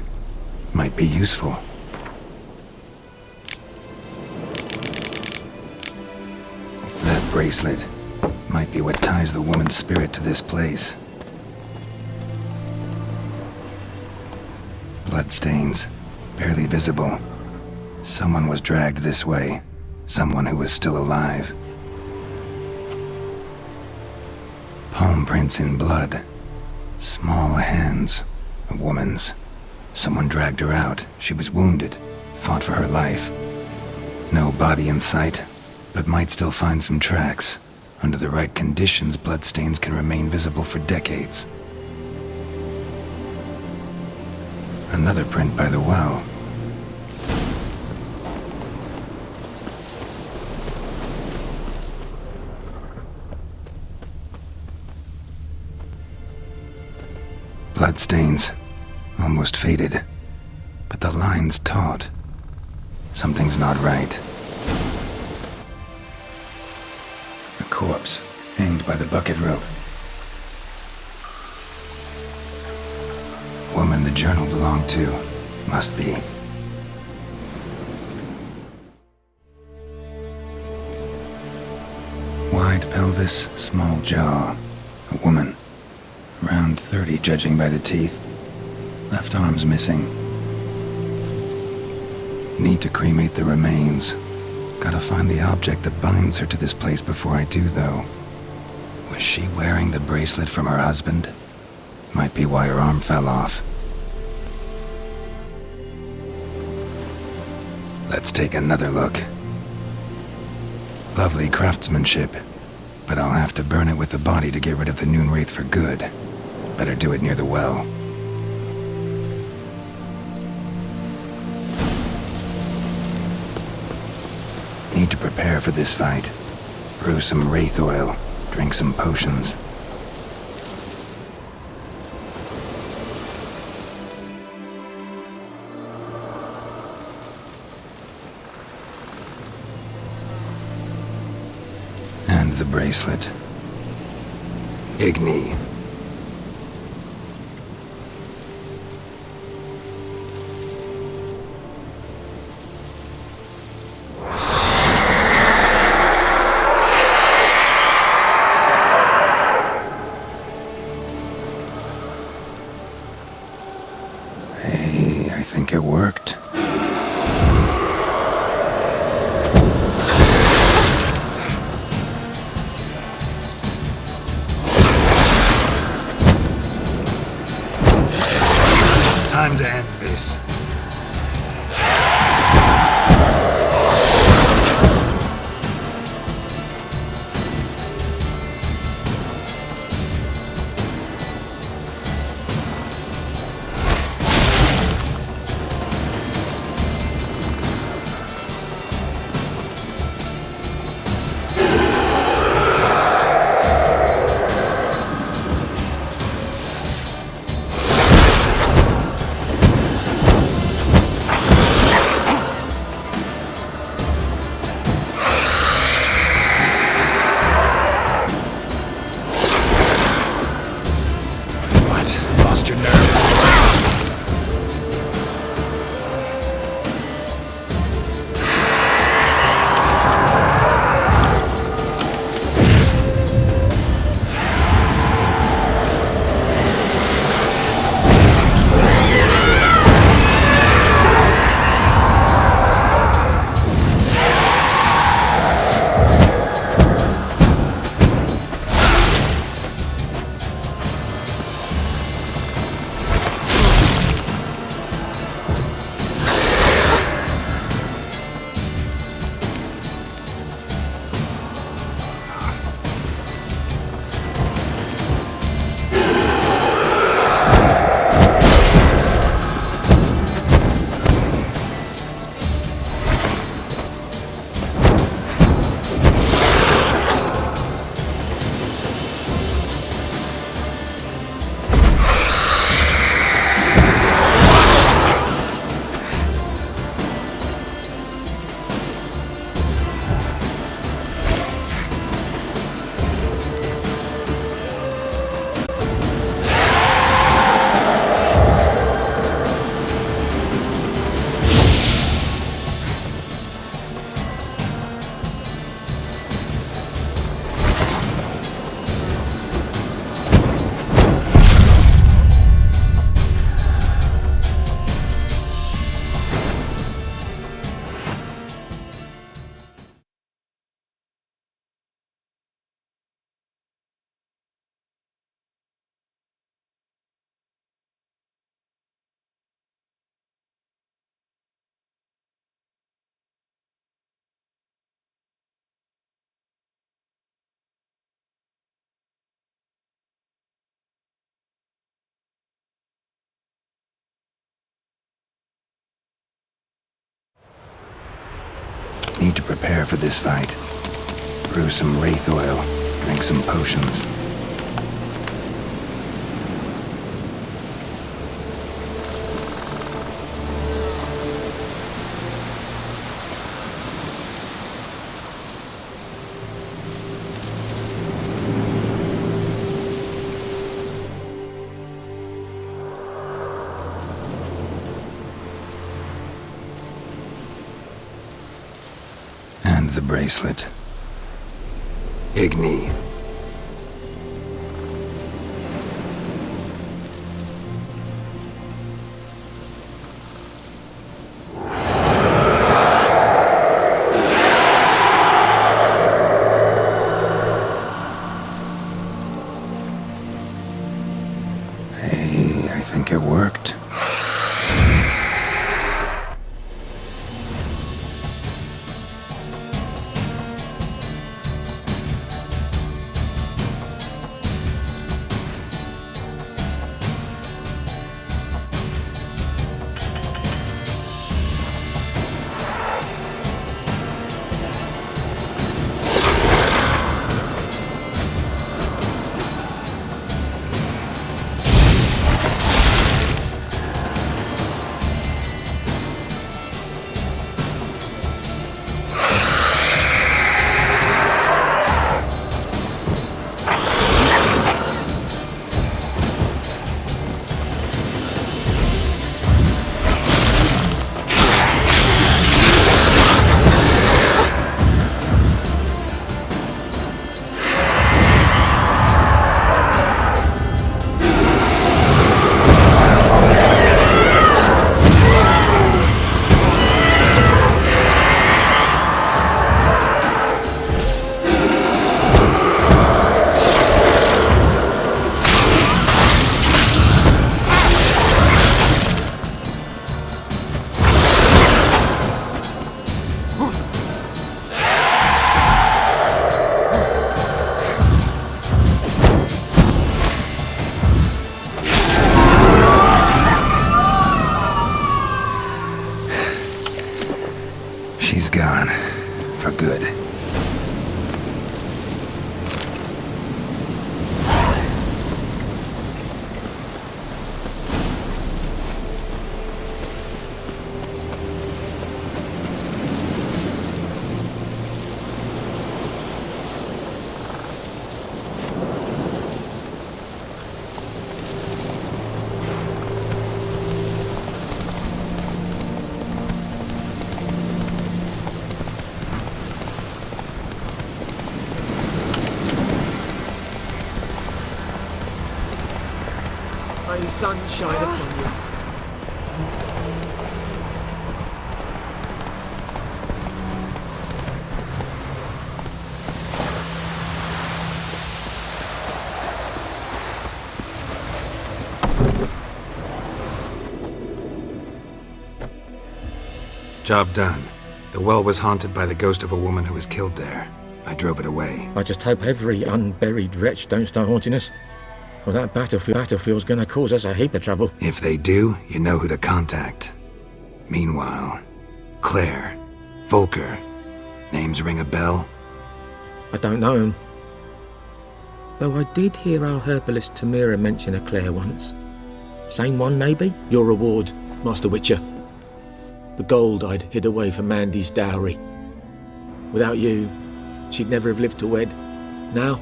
Might be useful. That bracelet might be what ties the woman's spirit to this place. Bloodstains, barely visible. Someone was dragged this way. Someone who was still alive. Palm prints in blood. Small hands. A woman's. Someone dragged her out. She was wounded. Fought for her life. No body in sight, but might still find some tracks. Under the right conditions, bloodstains can remain visible for decades. Another print by the well. Bloodstains, almost faded, but the line's taut. Something's not right. A corpse, hanged by the bucket rope. Woman the journal belonged to, must be. Wide pelvis, small jaw. A woman. Around 30, judging by the teeth. Left arm's missing. Need to cremate the remains. Gotta find the object that binds her to this place before I do, though. Was she wearing the bracelet from her husband? Might be why her arm fell off. Let's take another look. Lovely craftsmanship, but I'll have to burn it with the body to get rid of the Noon Wraith for good. Better do it near the well. Need to prepare for this fight. Brew some wraith oil, drink some potions. And the bracelet. Igni. I think it worked. Time to end this. need to prepare for this fight. Brew some wraith oil, drink some potions. And the bracelet. Igni. Hey, I think it worked. She's gone. For good. May sunshine upon you. Job done. The well was haunted by the ghost of a woman who was killed there. I drove it away. I just hope every unburied wretch don't start haunting us. Well, that battlefield's gonna cause us a heap of trouble. If they do, you know who to contact. Meanwhile, Claire, Volker, names ring a bell? I don't know him. Though I did hear our herbalist Tamira mention a Claire once. Same one, maybe? Your reward, Master Witcher. The gold I'd hid away for Mandy's dowry. Without you, she'd never have lived to wed. Now,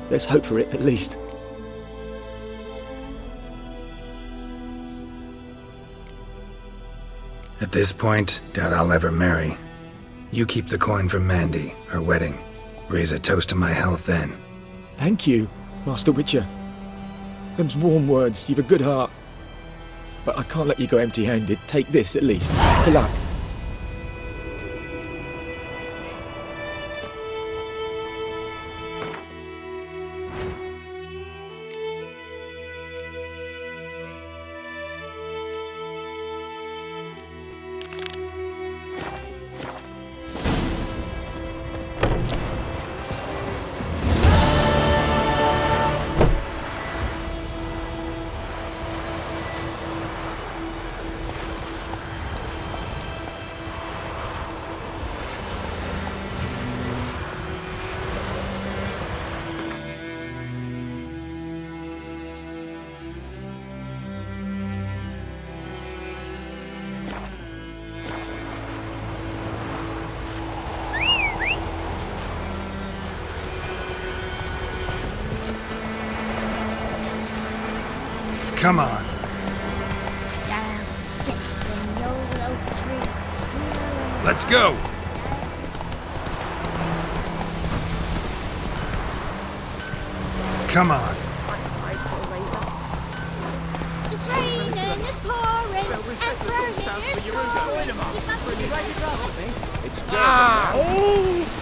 let's hope for it, at least. At this point, doubt I'll ever marry. You keep the coin from Mandy, her wedding. Raise a toast to my health then. Thank you, Master Witcher. Them's warm words, you've a good heart. But I can't let you go empty-handed. Take this, at least, for luck. Come on. Down sits in the old oak tree. Let's go. Come on. It's raining, it's pouring, and burning, it's pouring. It's down. Oh!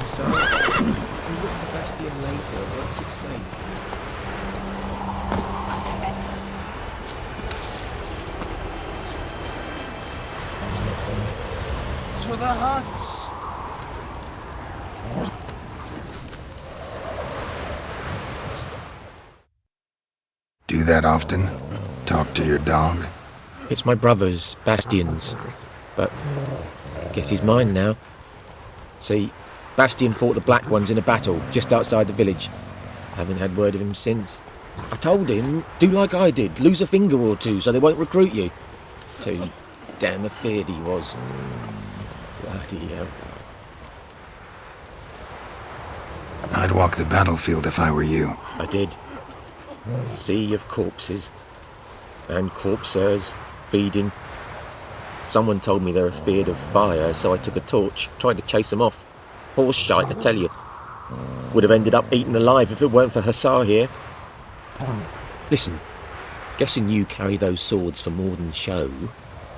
So, we'll look for Bastion later once it's safe. To the huts. Do that often? Talk to your dog? It's my brother's, Bastion's. But I guess he's mine now. See, Bastion fought the Black Ones in a battle just outside the village. Haven't had word of him since. I told him, do like I did, lose a finger or two so they won't recruit you. Too damn afeard he was. Bloody hell. I'd walk the battlefield if I were you. I did. Sea of corpses. And corpsers, feeding. Someone told me they're afeard of fire, so I took a torch, tried to chase them off. Horse shite, I tell you. Would have ended up eaten alive if it weren't for Hussar here. Listen, guessing you carry those swords for more than show.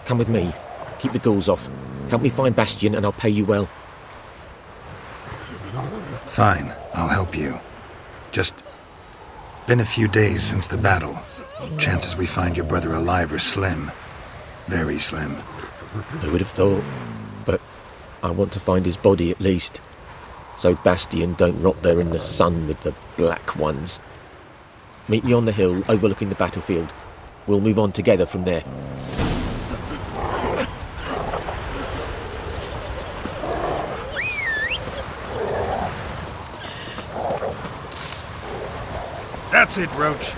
Come with me. Keep the ghouls off. Help me find Bastion and I'll pay you well. Fine, I'll help you. Just been a few days since the battle. Chances we find your brother alive are slim. Very slim. I would have thought, but I want to find his body at least. So Bastion don't rot there in the sun with the Black Ones. Meet me on the hill overlooking the battlefield. We'll move on together from there. That's it, Roach.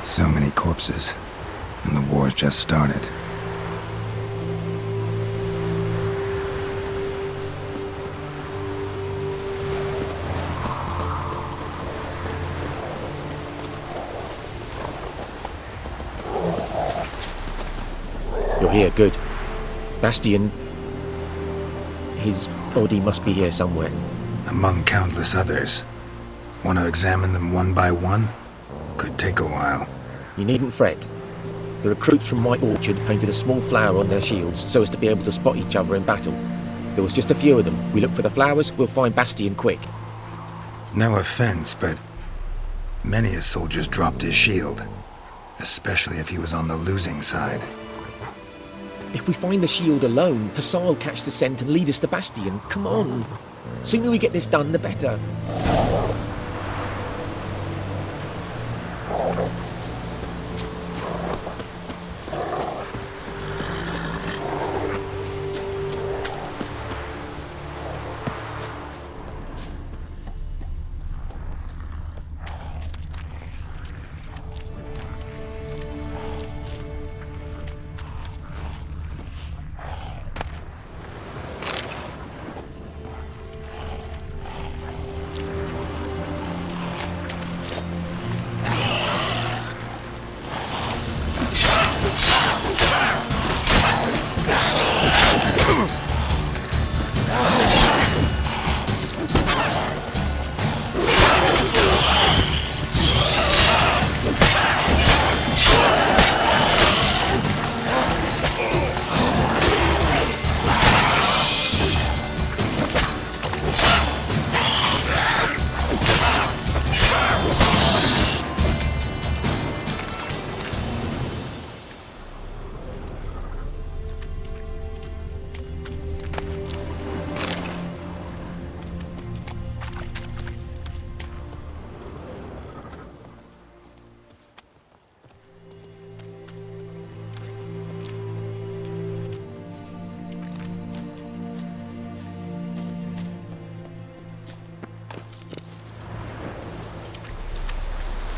So many corpses, and the war's just started. You're here, good. Bastion... his body must be here somewhere. Among countless others. Want to examine them one by one? Could take a while. You needn't fret. The recruits from White Orchard painted a small flower on their shields so as to be able to spot each other in battle. There was just a few of them. We look for the flowers, we'll find Bastion quick. No offense, but many a soldier's dropped his shield. Especially if he was on the losing side. If we find the shield alone, Hussar will catch the scent and lead us to Bastion. Come on. Sooner we get this done, the better.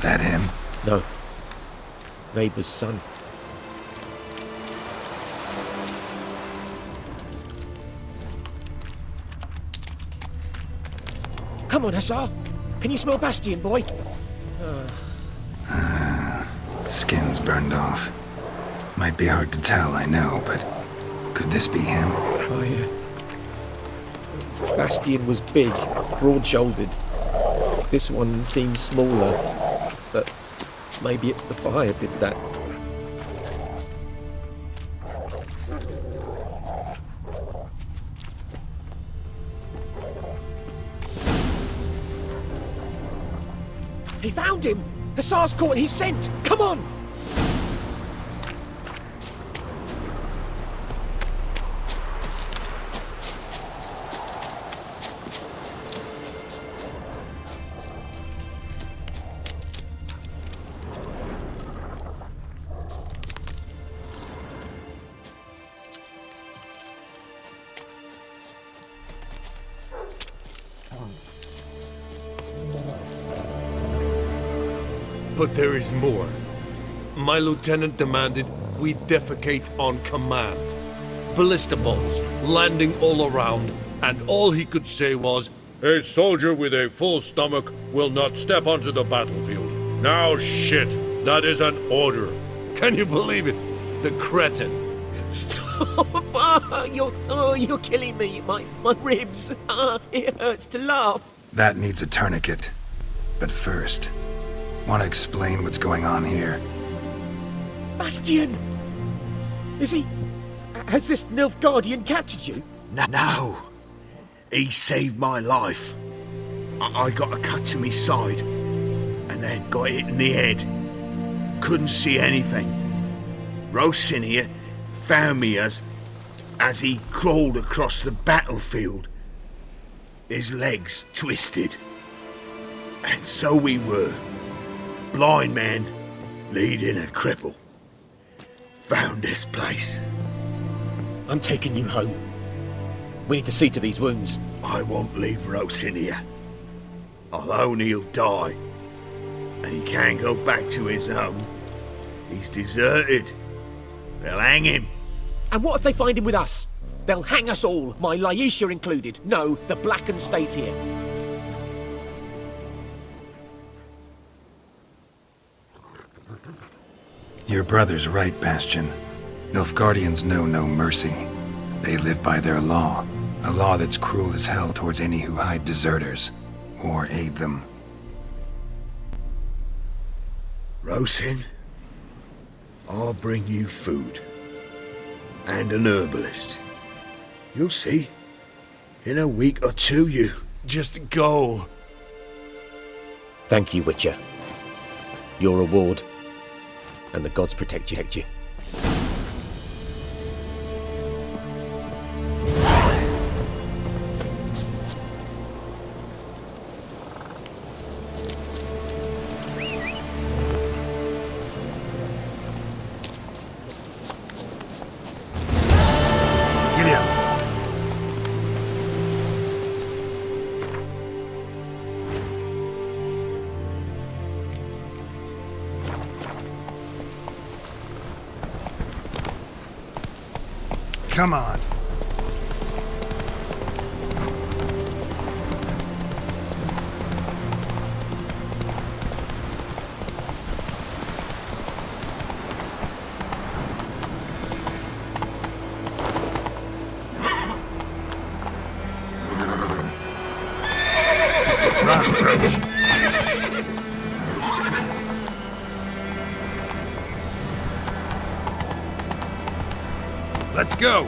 That him? No. Neighbour's son. Come on, Hussar. Can you smell Bastion, boy? Skin's burned off. Might be hard to tell, I know, but could this be him? Oh, yeah. Bastion was big, broad-shouldered. This one seems smaller, but maybe it's the fire did that. He found him! Hussar's caught his scent! Come on! But there is more. My lieutenant demanded we defecate on command. Ballista bolts landing all around, and all he could say was, "A soldier with a full stomach will not step onto the battlefield." Now shit, that is an order. Can you believe it? The cretin. Stop! You're killing me. My ribs. It hurts to laugh. That needs a tourniquet. But first, want to explain what's going on here? Bastion! Is he... Has this Nilfgaardian captured you? No. He saved my life. I got a cut to my side, and then got hit in the head. Couldn't see anything. Rosin here found me as he crawled across the battlefield. His legs twisted. And so we were. Blind man leading a cripple. Found this place. I'm taking you home. We need to see to these wounds. I won't leave Rosin here. Alone he'll die. And he can't go back to his home. He's deserted. They'll hang him. And what if they find him with us? They'll hang us all, my Laisha included. No, the Blacken stays here. Your brother's right, Bastion. Nilfgaardians know no mercy. They live by their law. A law that's cruel as hell towards any who hide deserters or aid them. Rosin, I'll bring you food. And an herbalist. You'll see. In a week or two, you... Just go. Thank you, Witcher. Your reward. And the gods protect you. Come on. Run, Roach. Let's go!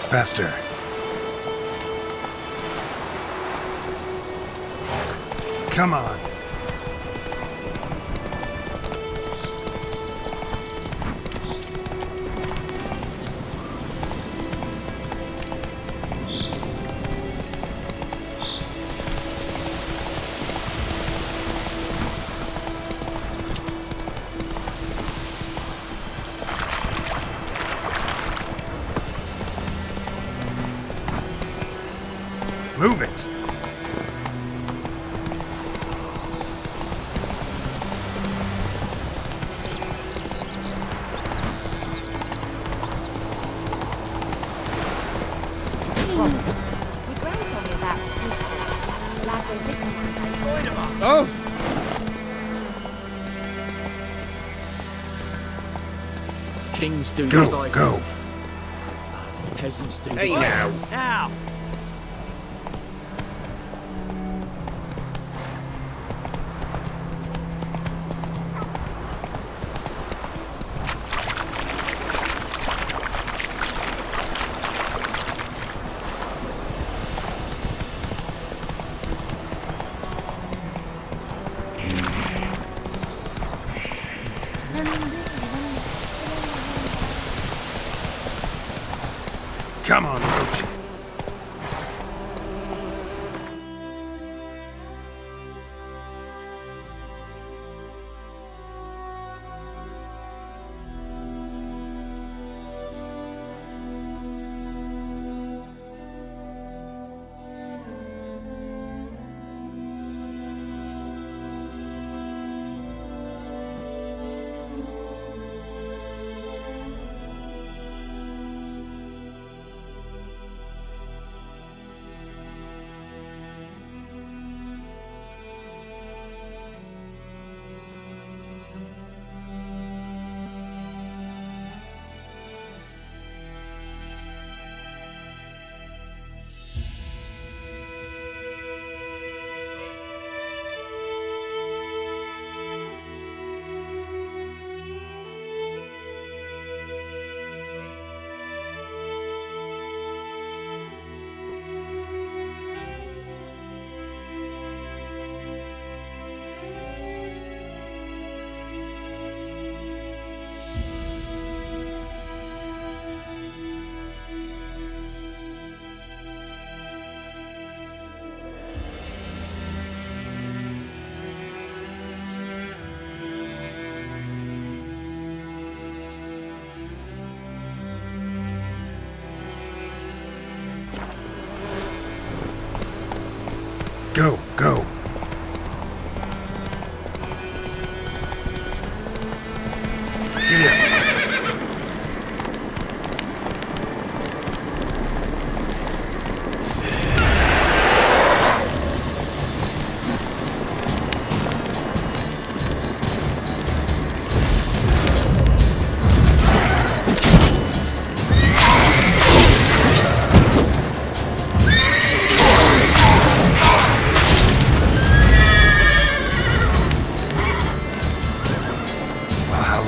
Faster. Come on. Move it! We Gran told me about Sneaky, the lad we're missing. Oh! Kings do Go, divide. go! Peasants do Hey divide. now! Now! Come on, Roach.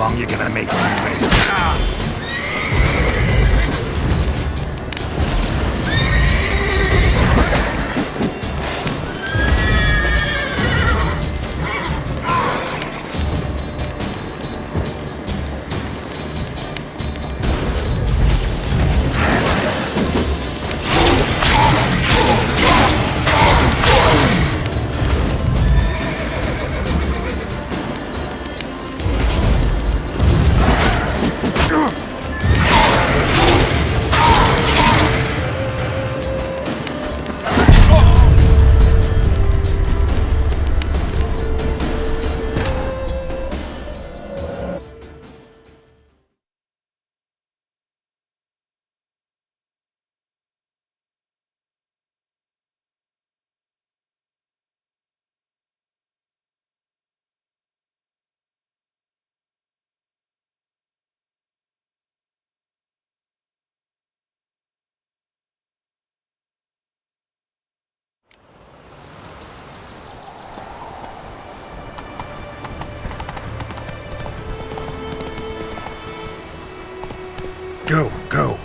long you gonna make me wait? Go, go.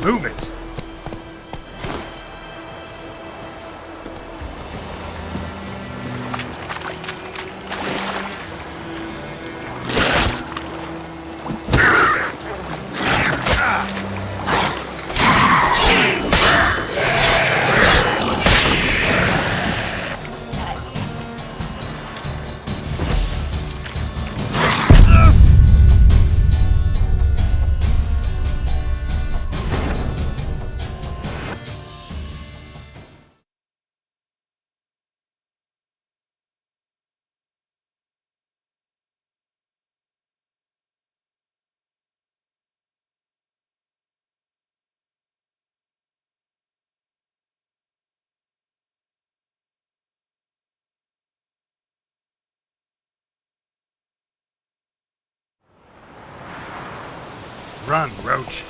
Move it. Run, Roach.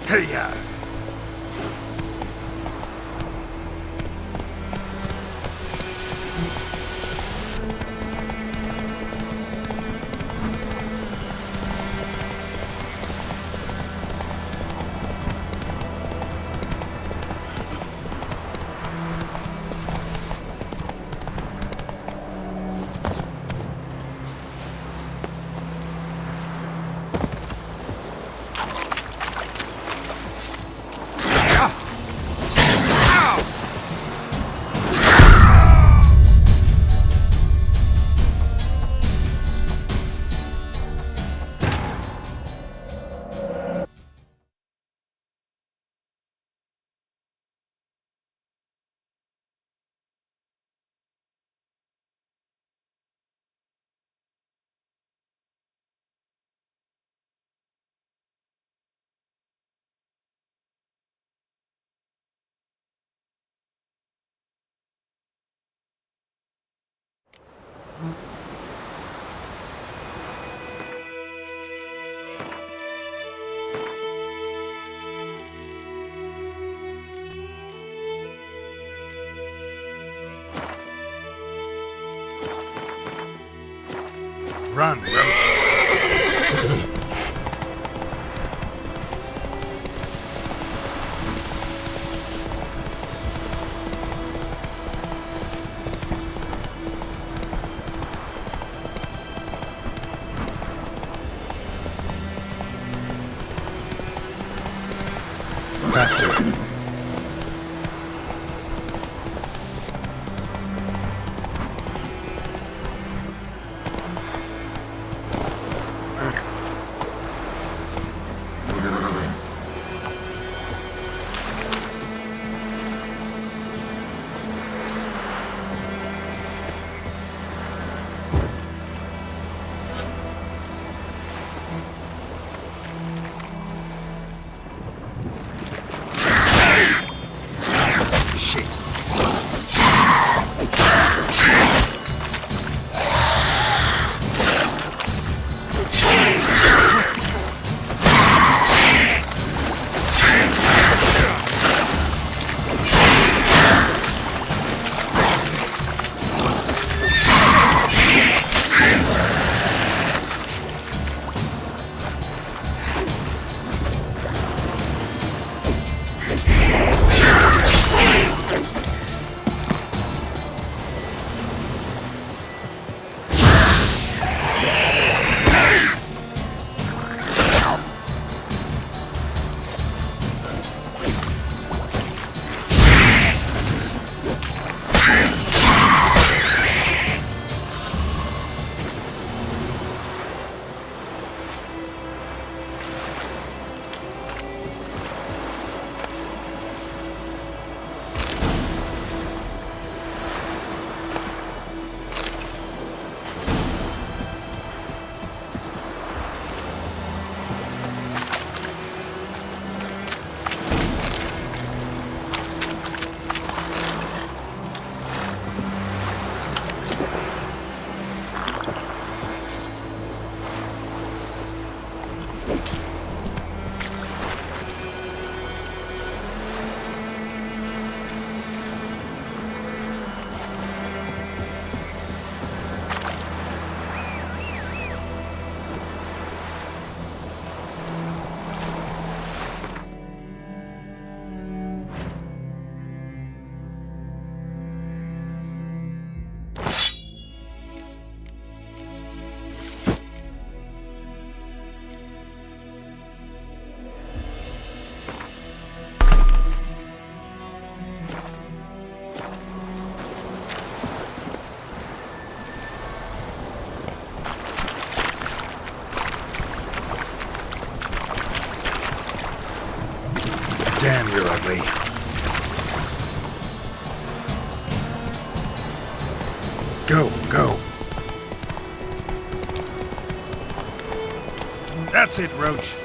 Hey-ya! Run, Roach. Faster. Damn, you're ugly. Go, go. That's it, Roach.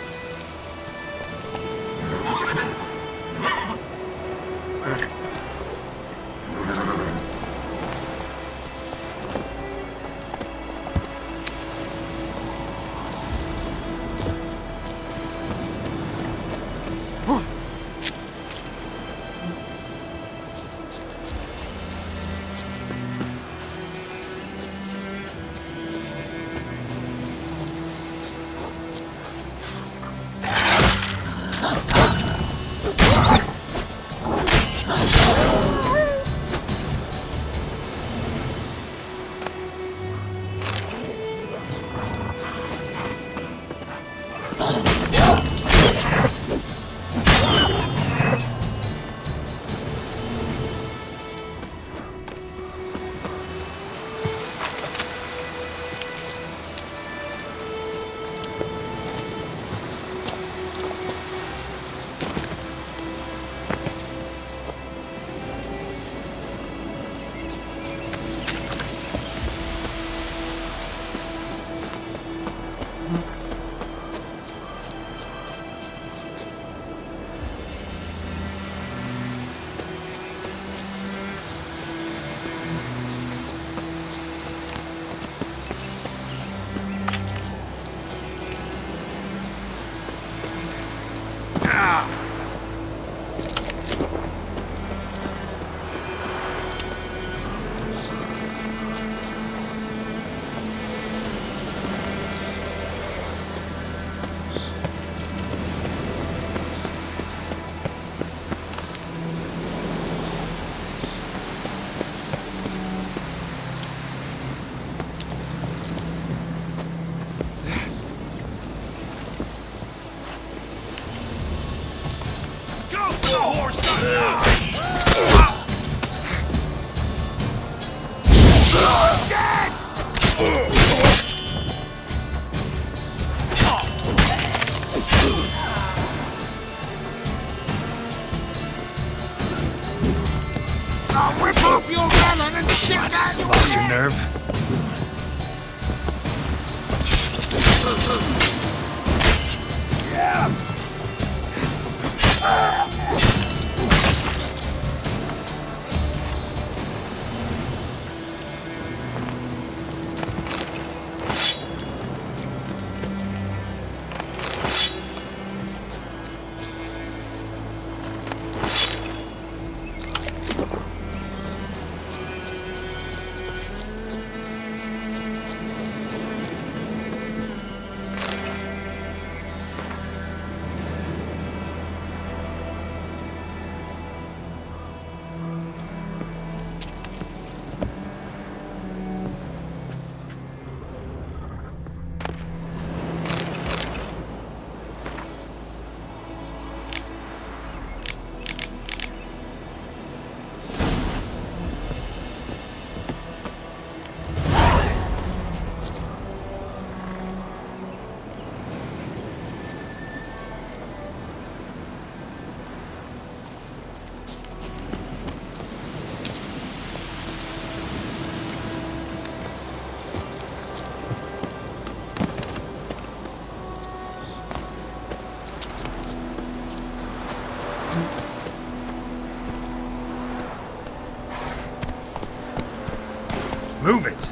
Move it!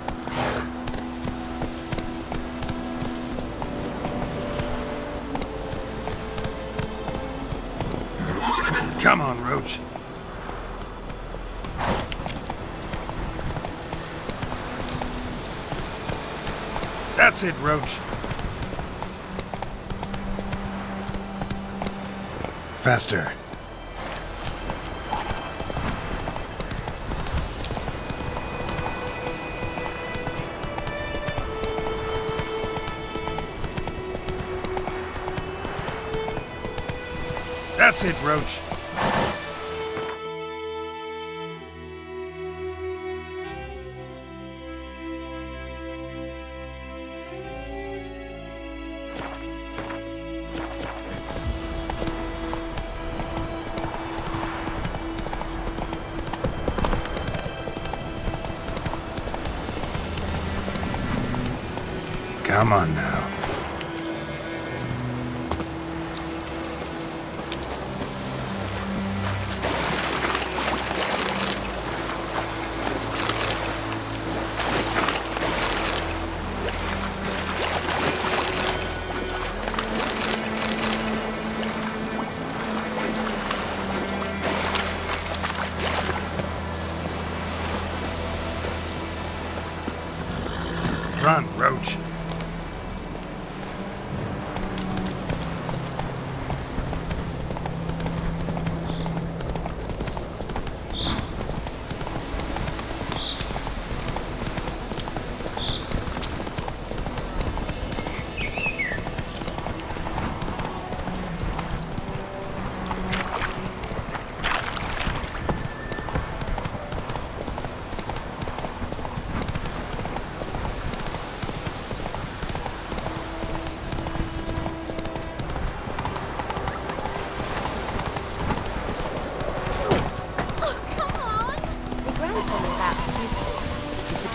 Come on, Roach. That's it, Roach. Faster. That's it, Roach. Come on now. Run, Roach.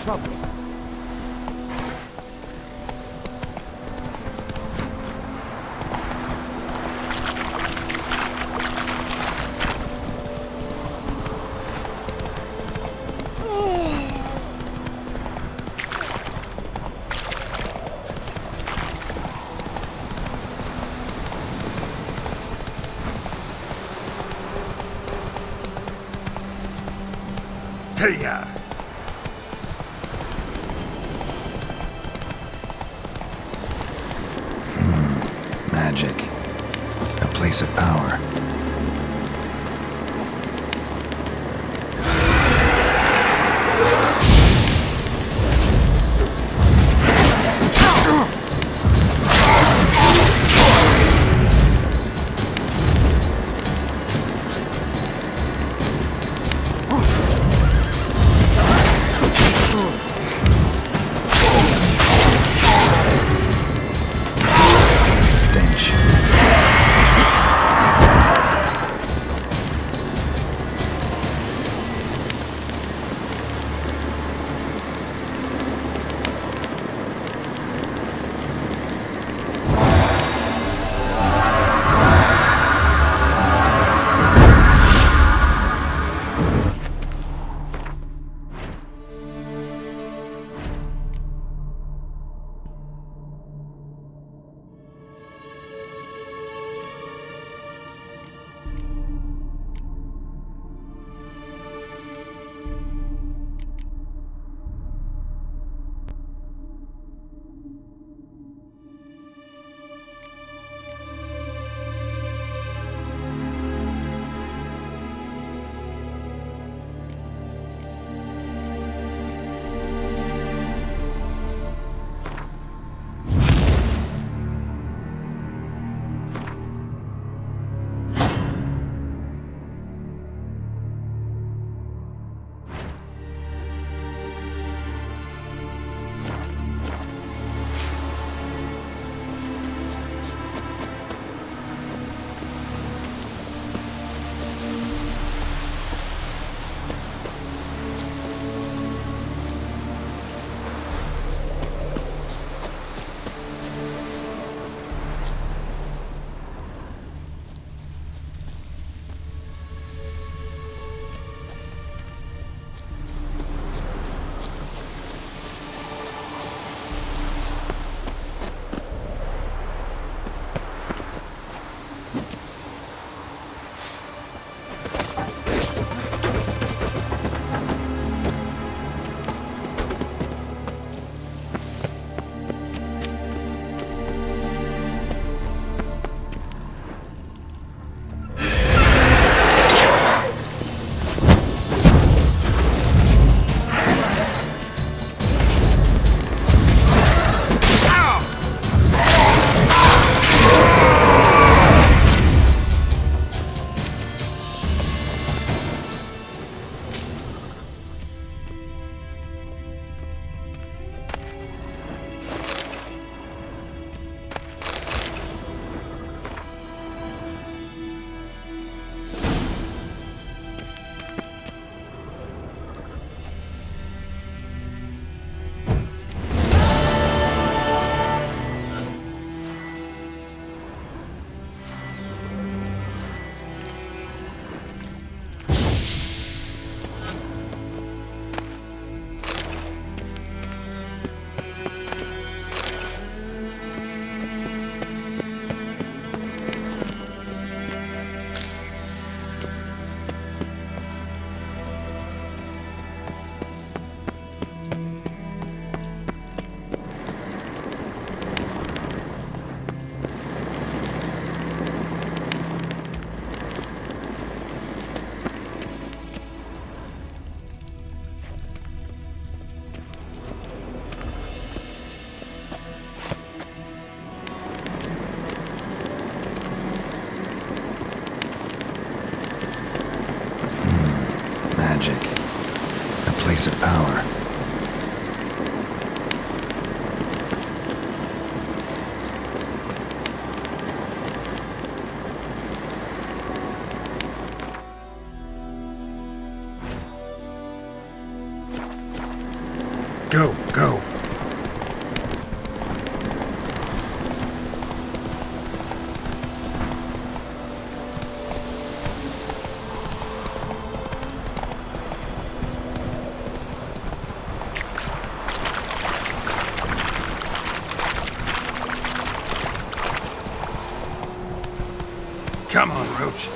Trouble. Hey-ya! Magic. A place of power. Stench. Come on, Roach.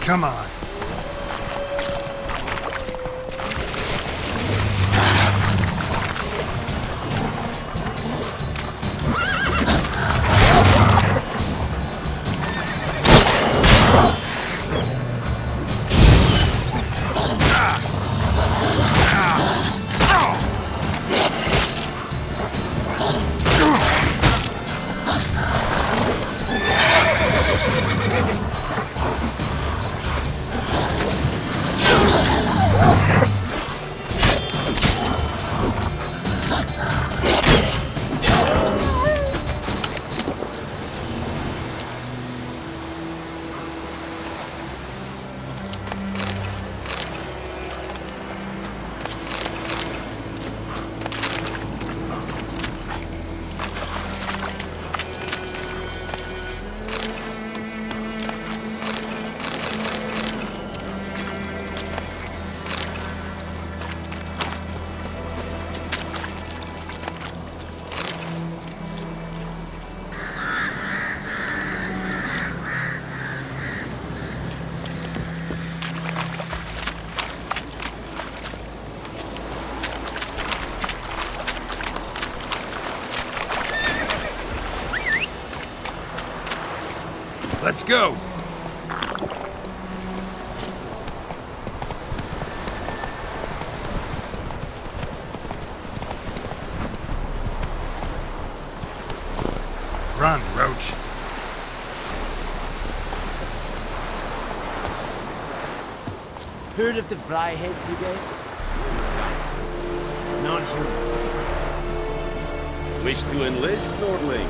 Come on. Let's go! Run, Roach. Heard of the Fryhead Brigade? Non-humans. Wish to enlist, Nordling?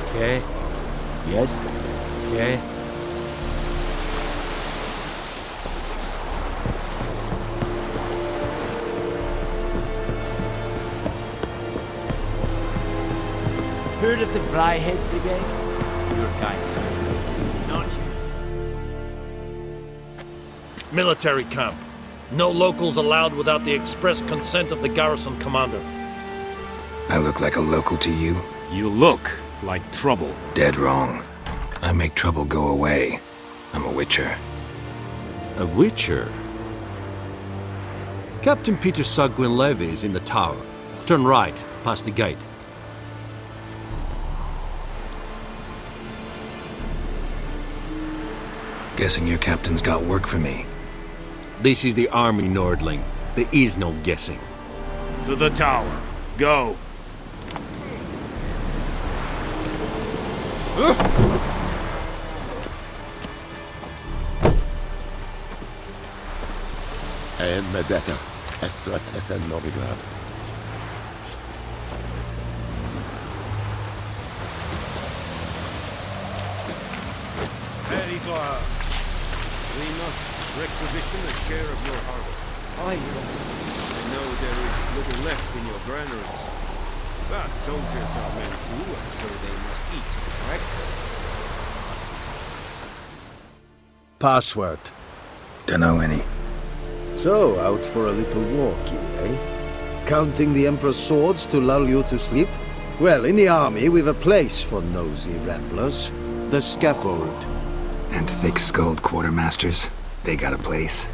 Okay. Yes? Okay. Heard of the Fryhead Brigade? Your kind, sir. Not Military camp. No locals allowed without the express consent of the garrison commander. I look like a local to you? You look like trouble. Dead wrong. I make trouble go away. I'm a witcher. A witcher? Captain Peter Sagwin Levy is in the tower. Turn right, past the gate. Guessing your captain's got work for me. This is the army, Nordling. There is no guessing. To the tower. Go. مدتا أسرت أسد نوبيغراد. Very glad. We must requisition a share of your harvest. Aye, Your Excellency. I know there is little left in your granaries. But soldiers are men too, and so they must eat, correct? Password. Dunno any. So, out for a little walkie, eh? Counting the Emperor's swords to lull you to sleep? Well, in the army, we've a place for nosy ramblers. The scaffold. And thick-skulled quartermasters? They got a place?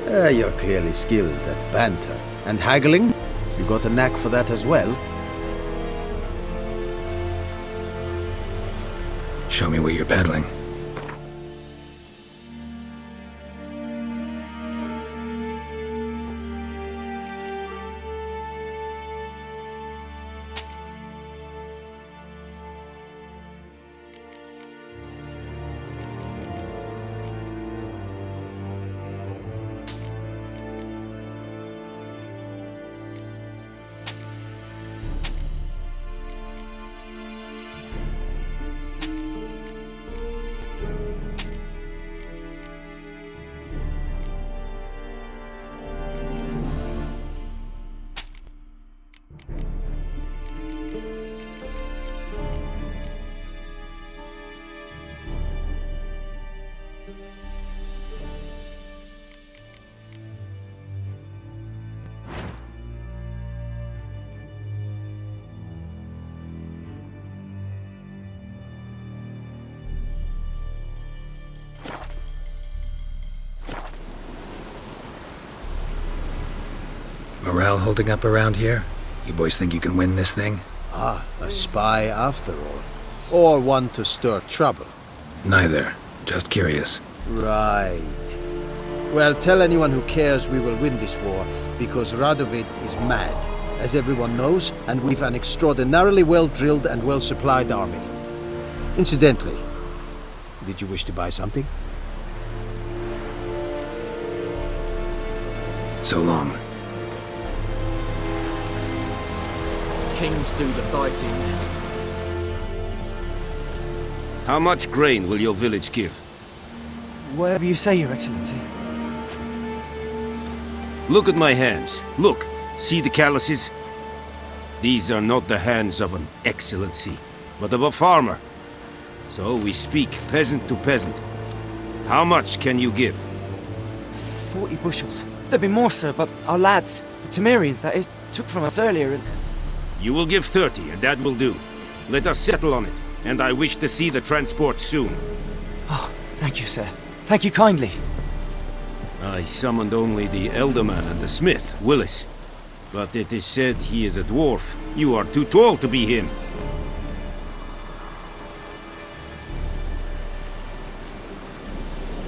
You're clearly skilled at banter. And haggling? You got a knack for that as well? Show me what you're peddling. Morale holding up around here? You boys think you can win this thing? Ah, a spy after all. Or one to stir trouble. Neither. Just curious. Right. Well, tell anyone who cares we will win this war, because Radovid is mad, as everyone knows, and we've an extraordinarily well-drilled and well-supplied army. Incidentally, did you wish to buy something? So long. Kings do the fighting. How much grain will your village give? Whatever you say, Your Excellency. Look at my hands. Look. See the calluses? These are not the hands of an excellency, but of a farmer. So we speak peasant to peasant. How much can you give? 40 bushels. There'd be more, sir, but our lads, the Temerians, that is, took from us earlier and... You will give 30, and that will do. Let us settle on it, and I wish to see the transport soon. Oh, thank you, sir. Thank you kindly. I summoned only the Elderman and the smith, Willis. But it is said he is a dwarf. You are too tall to be him.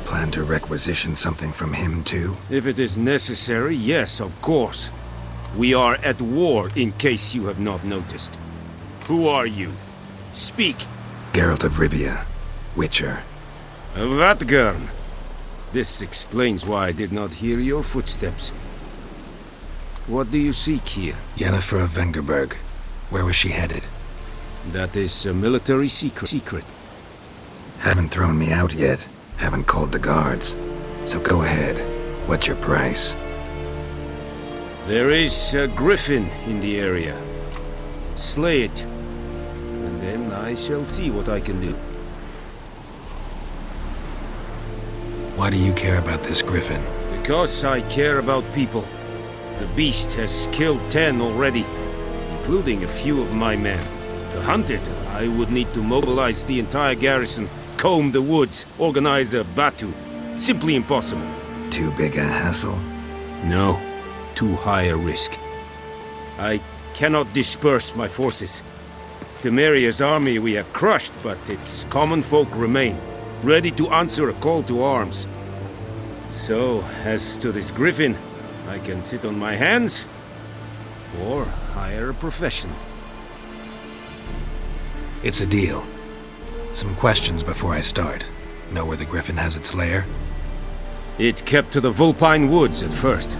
Plan to requisition something from him, too? If it is necessary, yes, of course. We are at war, in case you have not noticed. Who are you? Speak. Geralt of Rivia, Witcher. Vatgern. This explains why I did not hear your footsteps. What do you seek here? Yennefer of Vengerberg. Where was she headed? That is a military secret. Haven't thrown me out yet. Haven't called the guards. So go ahead. What's your price? There is a griffin in the area. Slay it. And then I shall see what I can do. Why do you care about this griffin? Because I care about people. The beast has killed 10 already, including a few of my men. To hunt it, I would need to mobilize the entire garrison, comb the woods, organize a batu. Simply impossible. Too big a hassle? No. Too high a risk. I cannot disperse my forces. Temeria's army we have crushed, but its common folk remain, ready to answer a call to arms. So, as to this griffin, I can sit on my hands, or hire a professional. It's a deal. Some questions before I start. Know where the griffin has its lair? It kept to the Vulpine Woods at first.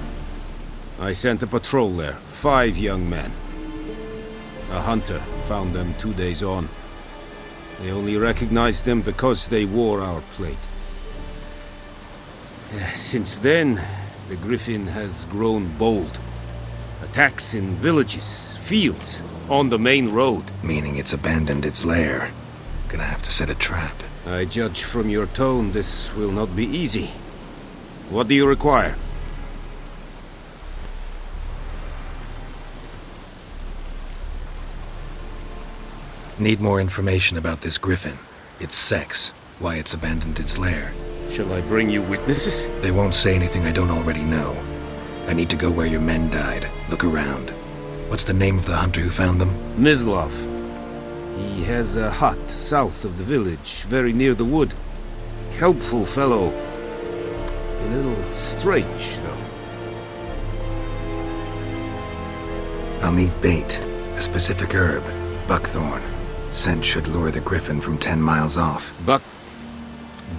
I sent a patrol there, 5 young men. A hunter found them 2 days on. They only recognized them because they wore our plate. Since then, the griffin has grown bold. Attacks in villages, fields, on the main road. Meaning it's abandoned its lair. Gonna have to set a trap. I judge from your tone this will not be easy. What do you require? Need more information about this griffin. Its sex, why it's abandoned its lair. Shall I bring you witnesses? They won't say anything I don't already know. I need to go where your men died. Look around. What's the name of the hunter who found them? Mislav. He has a hut south of the village, very near the wood. Helpful fellow. A little strange, though. I'll need bait. A specific herb. Buckthorn. Scent should lure the griffin from 10 miles off.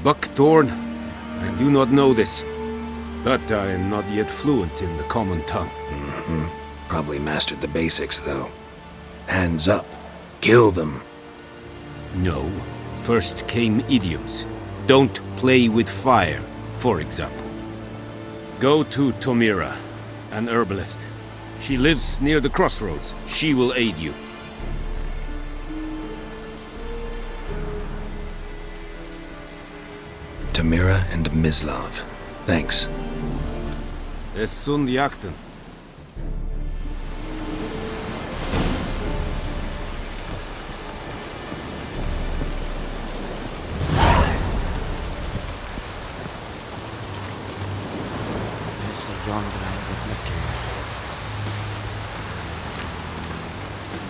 Buckthorn? I do not know this. But I am not yet fluent in the common tongue. Probably mastered the basics, though. Hands up. Kill them. No. First came idioms. Don't play with fire, for example. Go to Tomira, an herbalist. She lives near the crossroads. She will aid you. Tomira and Mislav. Thanks. Es sunt jakten. There's a yonder angle looking.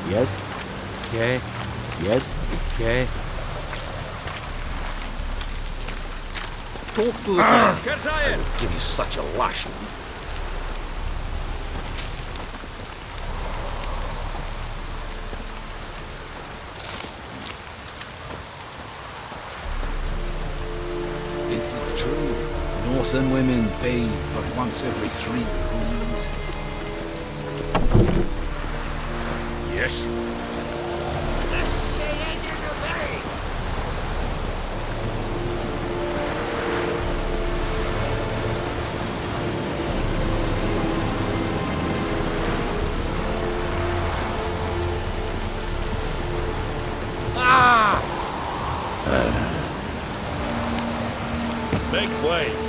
Yes? Okay. Yes? Okay. Talk to the player. I will give you such a lashing. Is it true? Northern women bathe but once every 3 degrees. Yes. Make way.